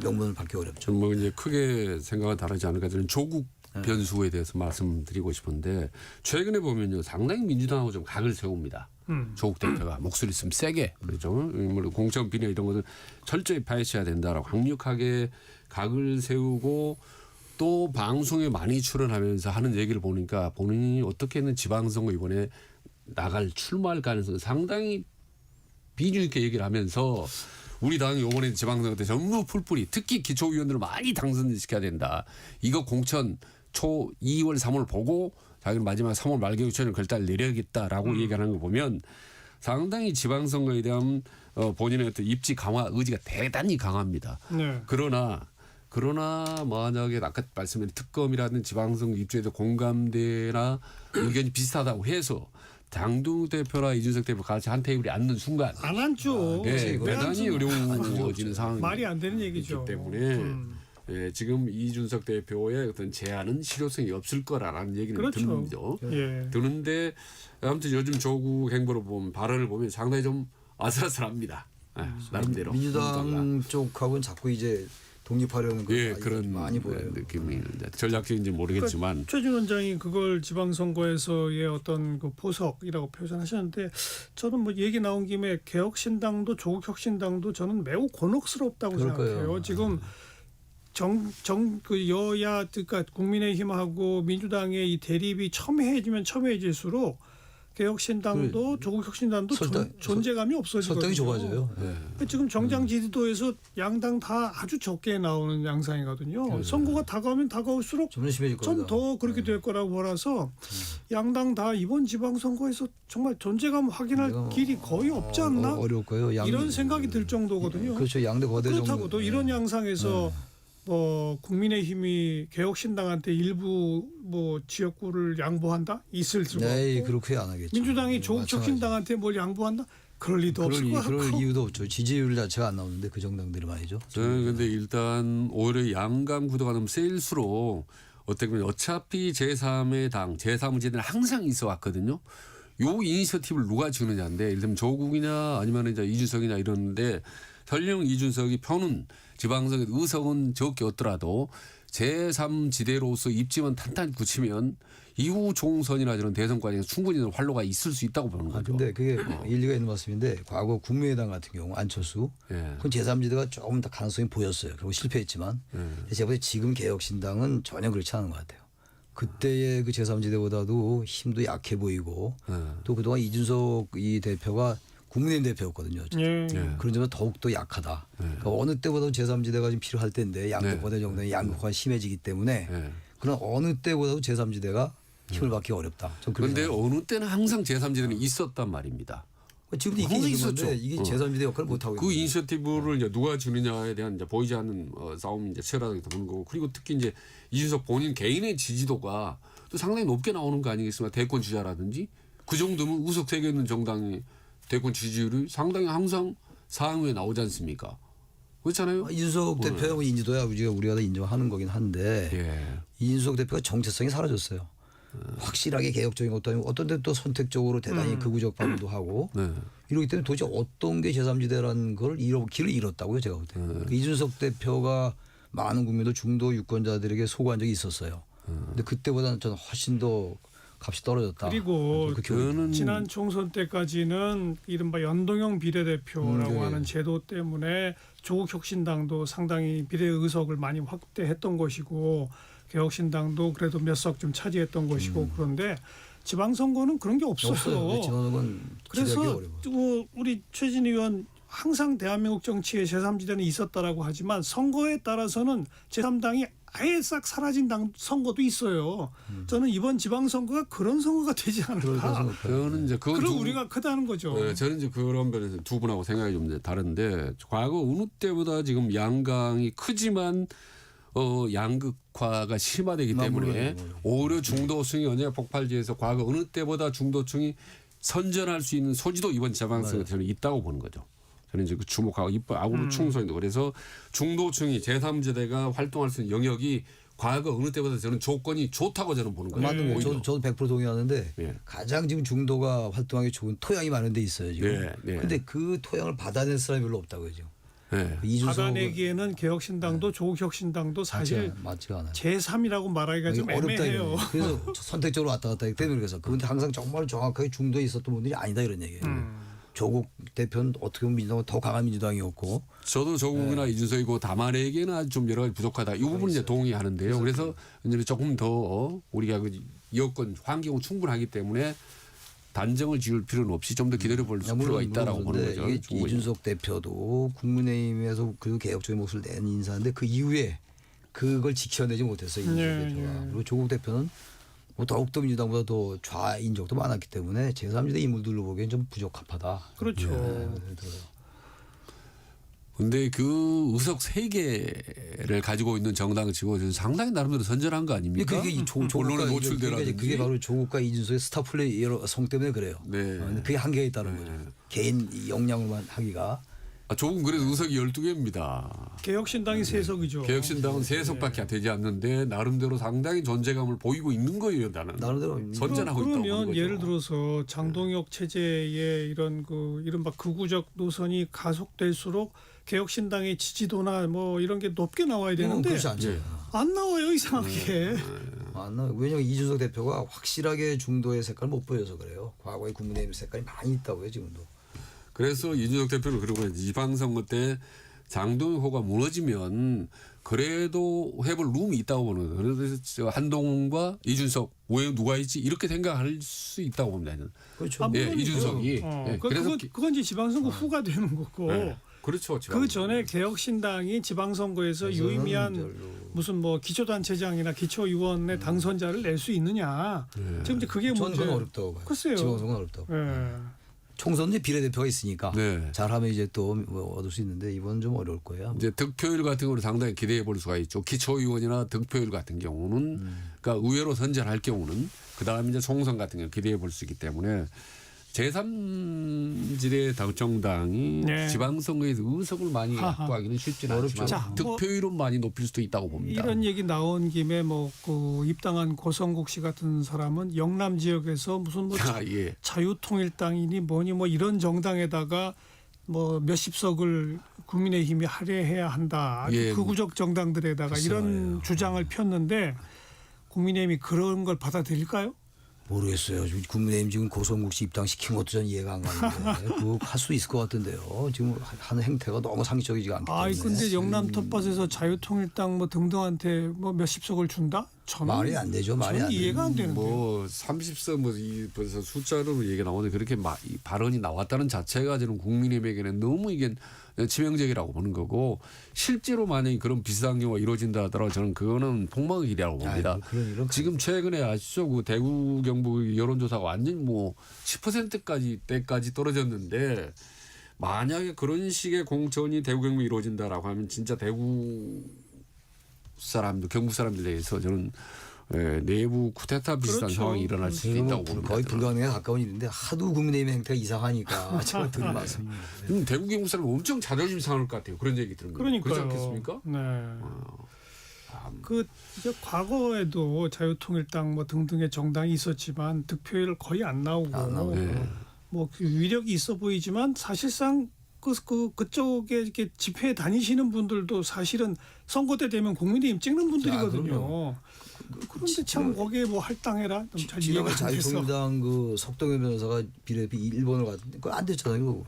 명분을 밝기 어렵죠. 뭐 이제 크게 생각은 다르지 않을까 저는 조국 변수에 대해서 말씀드리고 싶은데 최근에 보면요 상당히 민주당하고 좀 각을 세웁니다. 조국 대표가 목소리 좀 세게 그렇죠. 물론 공천 비리 이런 것은 철저히 파헤쳐야 된다라고 강력하게 각을 세우고 또 방송에 많이 출연하면서 하는 얘기를 보니까 본인이 어떻게든 지방선거 이번에 출마할 가능성이 상당히 비중 있게 얘기를 하면서 우리 당이 이번에 지방선거 때 전부 풀뿌리 특히 기초의원들을 많이 당선시켜야 된다. 이거 공천 초 2월 3월 보고 자기는 마지막 3월 말기 유치원을 결단을 내려야겠다라고 얘기하는 거 보면 상당히 지방선거에 대한 본인의 어떤 입지 강화 의지가 대단히 강합니다. 네. 그러나 만약에 아까 말씀드린 특검이라든 지방선거 입주에도 공감대나 의견이 비슷하다고 해서 장동욱 대표나 이준석 대표 같이 한 테이블에 앉는 순간 안 앉죠. 예, 왜 대단히 앉죠? 어려워지는 상황이 말이 안 되는 얘기죠. 있기 때문에 예, 지금 이준석 대표의 어떤 제안은 실효성이 없을 거라는 얘기는 그렇죠. 들죠. 예. 드는데 아무튼 요즘 조국 행보를 보면 발언을 보면 상당히 좀 아슬아슬합니다. 예, 나름대로 민주당 쪽하고는 자꾸 이제 독립하려는 걸 예, 그런 많이 보여요. 느낌이 이제 전략적인지 모르겠지만 최준 원장이 그걸 지방선거에서의 어떤 그 보석이라고 표현하셨는데 저는 뭐 얘기 나온 김에 개혁신당도 조국혁신당도 저는 매우 곤혹스럽다고 그럴 생각해요. 거예요. 지금 그 여야 그러니까 국민의힘하고 민주당의 이 대립이 첨예해질수록 개혁신당도 조국혁신당도 존재감이 없어지거든요. 설득이 좁아져요. 지금 정당 지지도에서 양당 다 아주 적게 나오는 양상이거든요. 선거가 다가오면 다가올수록 점점 심해질 겁니다. 좀 더 그렇게 될 거라고 보라서 양당 다 이번 지방선거에서 정말 존재감 확인할 길이 거의 없지 않나? 어려울 거예요. 이런 생각이 들 정도거든요. 그렇죠. 양대 거대 정도. 그렇다고 또 이런 양상에서 뭐 국민의힘이 개혁신당한테 일부 뭐 지역구를 양보한다? 있을 수가 네, 없고 그렇게 안 하겠죠. 민주당이 조국혁신당한테 뭘 양보한다? 그럴 리도 없을 것 그럴 같고 이유도 없죠. 지지율 자체가 안 나오는데 그 정당들이 말이죠. 저는 근데 일단 오히려 양강 구도가 너무 세일수록 어떻게 보면 어차피 제3의 당, 제3지대는 항상 있어 왔거든요. 요 이니셔티브를 누가 주느냐인데 예를 들면 조국이냐 아니면 이제 이준석이냐 이러는데 설령 이준석이 표는 지방선거 의석은 적게 얻더라도 제3지대로서 입지만 탄탄히 굳히면 이후 총선이나 저런 대선까지 충분히 활로가 있을 수 있다고 보는 거죠. 근데 그게 일리가 있는 말씀인데 과거 국민의당 같은 경우 안철수 예. 그건 제3지대가 조금 더 가능성이 보였어요. 결국 실패했지만 제가 볼 때 지금 개혁신당은 전혀 그렇지 않은 것 같아요. 그때의 그 제3지대보다도 힘도 약해 보이고 또 그동안 이준석 이 대표가 국민의힘 대표였거든요. 예. 예. 그런 점은 더욱더 약하다. 그러니까 어느 때보다도 제3지대가 좀 필요할 때인데 양대 거대 정당의 양극화가 심해지기 때문에 예. 그런 어느 때보다도 제3지대가 힘을 받기 어렵다. 그런데 어느 때는 항상 제3지대는 있었단 말입니다. 지금도 있긴 항상 있는 건데 있었죠. 이게 제3지대 역할을 못하고 그 있는 거예요. 이니셔티브를 이제 누가 주느냐에 대한 이제 보이지 않는 싸움이 이제 치열하게 되는 거고 그리고 특히 이제 이준석 본인 개인의 지지도가 또 상당히 높게 나오는 거 아니겠습니까? 대권 주자라든지 그 정도면 우석 세계 있는 정당이 대권 지지율이 상당히 항상 상위에 나오지 않습니까? 그렇잖아요. 이준석 대표의 인지도야 우리가 다 인정하는 거긴 한데 예. 이준석 대표가 정체성이 사라졌어요. 확실하게 개혁적인 것도 아니고 어떤 데는 또 선택적으로 대단히 극우적 발언도 하고 네. 이러기 때문에 도대체 어떤 게 제3지대라는 걸 길을 잃었다고요 제가 볼 때. 그 이준석 대표가 많은 국민들 중도 유권자들에게 소구한 적이 있었어요. 근데 그때보다는 저는 훨씬 더 값이 떨어졌다. 그리고 그거는 지난 총선 때까지는 이른바 연동형 비례대표라고 네. 하는 제도 때문에 조국혁신당도 상당히 비례 의석을 많이 확대했던 것이고 개혁신당도 그래도 몇 석 좀 차지했던 것이고 그런데 지방선거는 그런 게 없어요. 지방선거는 그래서 어려워. 우리 최진 의원 항상 대한민국 정치에 제3지대는 있었다라고 하지만 선거에 따라서는 제3당이 아예 싹 사라진 선거도 있어요. 저는 이번 지방선거가 그런 선거가 되지 않을까. 저는 이제 그럼 우리가 크다는 거죠. 네, 저는 이제 그런 면에서 두 분하고 생각이 좀 다른데 과거 어느 때보다 지금 양강이 크지만 양극화가 심화되기 때문에 오히려 중도층이 언제 폭발지에서 과거 어느 때보다 중도층이 선전할 수 있는 소지도 이번 지방선거에 저는 있다고 보는 거죠. 저는 이제 그 주목하고 앞으로 총선인데 그래서 중도층이 제3지대가 활동할 수 있는 영역이 과거 어느 때보다 저는 조건이 좋다고 저는 보는 거예요. 맞는 거예요. 저도 100% 동의하는데 예. 가장 지금 중도가 활동하기 좋은 토양이 많은 데 있어요 지금. 네, 네. 근데 그 토양을 받아낼 사람이 별로 없다고요 지금. 네. 받아내기에는 개혁신당도 조국혁신당도 사실 맞지가 않아요. 제3이라고 말하기가 좀 어렵다 애매해요. 이거예요. 그래서 선택적으로 왔다 갔다 하기 때문에 그래서 그분들 항상 정말 정확하게 중도에 있었던 분들이 아니다 이런 얘기예요. 조국 대표는 어떻게 보면 민주당은 더 강한 민주당이었고 저도 조국이나 이준석이고 담화내기에는 아주 좀 여러 가지 부족하다. 이 부분은 이제 동의하는데요. 그래서 이제 조금 더 우리가 그 여건 환경은 충분하기 때문에 단정을 지을 필요는 없이 좀 더 기다려볼 필요가 있다라고 보는 거죠. 이게 충분히. 이준석 대표도 국민의힘에서 그 개혁적인 목소리를 낸 인사인데 그 이후에 그걸 지켜내지 못했어요. 이준석 네, 대표가. 네. 그리고 조국 대표는 뭐 더욱더 민주당보다 더 좌인적도 많았기 때문에 제3지대 인물들로 보기엔 좀 부적합하다. 그렇죠. 네, 들어요. 근데 그 의석 3개를 가지고 있는 정당치고 저는 상당히 나름대로 선전한 거 아닙니까? 그게 언론에 노출되라든지. 그게 바로 조국과 이준석의 스타 플레이 여러 성 때문에 그래요. 네. 근데 그게 한계가 있다는 거죠. 개인 역량으로만 하기가. 조금 그래도 의석이 12개입니다. 개혁신당이 세석이죠. 개혁신당은 3석밖에 되지 않는데 나름대로 상당히 존재감을 보이고 있는 거예요. 나름대로 선전하고 있다고 보는 그러면 거죠. 예를 들어서 장동혁 체제의 이런 이른바 극우적 노선이 가속될수록 개혁신당의 지지도나 뭐 이런 게 높게 나와야 되는데 그렇지 않죠. 예. 안 나와요 이상하게. 왜냐하면 이준석 대표가 확실하게 중도의 색깔을 못 보여서 그래요. 과거에 국민의힘 색깔이 많이 있다고요 지금도. 그래서 이준석 대표는 그러고 지방선거 때 장동호가 무너지면 그래도 해볼 룸이 있다고 보는 거예요. 그래서 한동훈과 이준석 왜 누가 있지 이렇게 생각할 수 있다고 봅니다. 저는. 그렇죠. 예, 물론이죠. 이준석이. 예, 그래서 그건 이제 지방선거 후가 되는 거고. 예, 그렇죠. 그 전에 개혁신당이 지방선거에서 유의미한 별로. 무슨 뭐 기초단체장이나 기초의원의 당선자를 낼 수 있느냐. 지금 이제 그게 저는 문제. 그건 어렵다고 봐요. 글쎄요. 지방선거는 어렵다고. 예. 총선은 비례대표가 있으니까 네. 잘하면 이제 또 뭐 얻을 수 있는데 이번 좀 어려울 거예요. 이제 득표율 같은 경우는 상당히 기대해 볼 수가 있죠. 기초의원이나 득표율 같은 경우는 그러니까 의외로 선전할 경우는 그다음에 이제 총선 같은 경우 기대해 볼 수 있기 때문에 제3지대 당정당이 네. 지방선거에서 의석을 많이 하하. 확보하기는 쉽지는 않지만 자, 뭐 득표율은 많이 높일 수도 있다고 봅니다. 이런 얘기 나온 김에 뭐 그 입당한 고성국 씨 같은 사람은 영남 지역에서 무슨 뭐 예. 자유통일당이니 뭐니 뭐 이런 정당에다가 뭐 몇십 석을 국민의힘이 할애해야 한다. 아주 예. 극우적 정당들에다가 이런 주장을 폈는데 국민의힘이 그런 걸 받아들일까요? 모르겠어요. 지금 국민의힘 지금 고성국 씨 입당시킨 것도 전 이해가 안 가는데 그거 할 수 있을 것 같은데요. 지금 하는 행태가 너무 상식적이지가 않기 때문에. 아이 근데 영남 텃밭에서 자유통일당 뭐 등등한테 뭐 몇십 석을 준다? 저는 말이 안 되죠. 말이 저는 안 이해가 안 되는데. 뭐 30석 뭐이 벌써 숫자로 얘기 나오는데 그렇게 이 발언이 나왔다는 자체가 저는 국민의힘에게는 너무 이게 치명적이라고 보는 거고 실제로 만약에 그런 비슷한 경우가 이루어진다 하더라도 저는 그거는 폭망의 길이라고 봅니다. 그런 일은 지금 최근에 아시죠? 그 대구 경북 여론조사가 완전히 뭐 10%까지 떨어졌는데 만약에 그런 식의 공천이 대구 경북이 이루어진다라고 하면 진짜 대구 사람들 경북 사람들 내에서 저는 내부 쿠데타 비슷한 그렇죠. 상황이 일어날 수 지금 있다고 봅니다. 거의 불가능에 가까운 일인데 하도 국민의힘 행태가 이상하니까 제가 들은 말씀입니다. 대구 경북 사람 엄청 자존심 상할 것 같아요. 그런 얘기 들으면. 그러니까요. 그렇지 않겠습니까? 네. 그 이제 과거에도 자유통일당 뭐 등등의 정당이 있었지만 득표율 거의 안 나오고 네. 뭐그 위력이 있어 보이지만 사실상 그쪽에 이렇게 집회에 다니시는 분들도 사실은 선거 때 되면 국민의힘 찍는 분들이거든요. 그런데 참 거기에 뭐 할당해라 좀 잘 이해가 지난번 안 돼서. 자유통일당 그 석동현 변호사가 비례비 일본을 갔는데 그거 안 됐잖아요. 그거.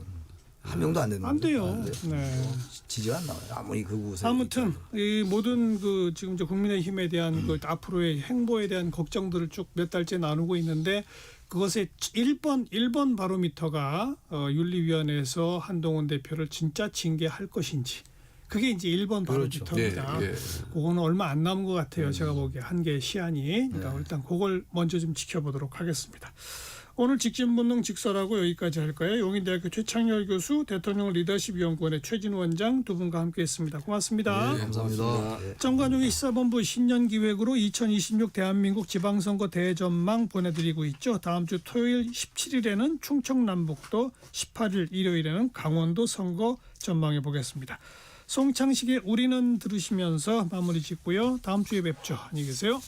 한 명도 안 됐는데. 안 돼요. 안 돼요. 네. 지지가 안 나와요. 아무리 그 구세. 아무튼 이 모든 그 지금 이제 국민의힘에 대한 그 앞으로의 행보에 대한 걱정들을 쭉 몇 달째 나누고 있는데 그것의 1번 바로미터가 윤리위원회에서 한동훈 대표를 진짜 징계할 것인지 그게 이제 1번 그렇죠. 바로미터입니다. 예, 예. 그거는 얼마 안 남은 것 같아요. 제가 보기에 한계의 시한이. 그러니까 네. 일단 그걸 먼저 좀 지켜보도록 하겠습니다. 오늘 직진본능 직설하고 여기까지 할까요? 용인대학교 최창열 교수, 대통령 리더십연구원의 최진우 원장 두 분과 함께했습니다. 고맙습니다. 네, 감사합니다. 네. 정관용의 시사본부 신년기획으로 2026 대한민국 지방선거 대전망 보내드리고 있죠. 다음 주 토요일 17일에는 충청남북도, 18일 일요일에는 강원도 선거 전망해 보겠습니다. 송창식의 우리는 들으시면서 마무리 짓고요. 다음 주에 뵙죠. 안녕히 계세요.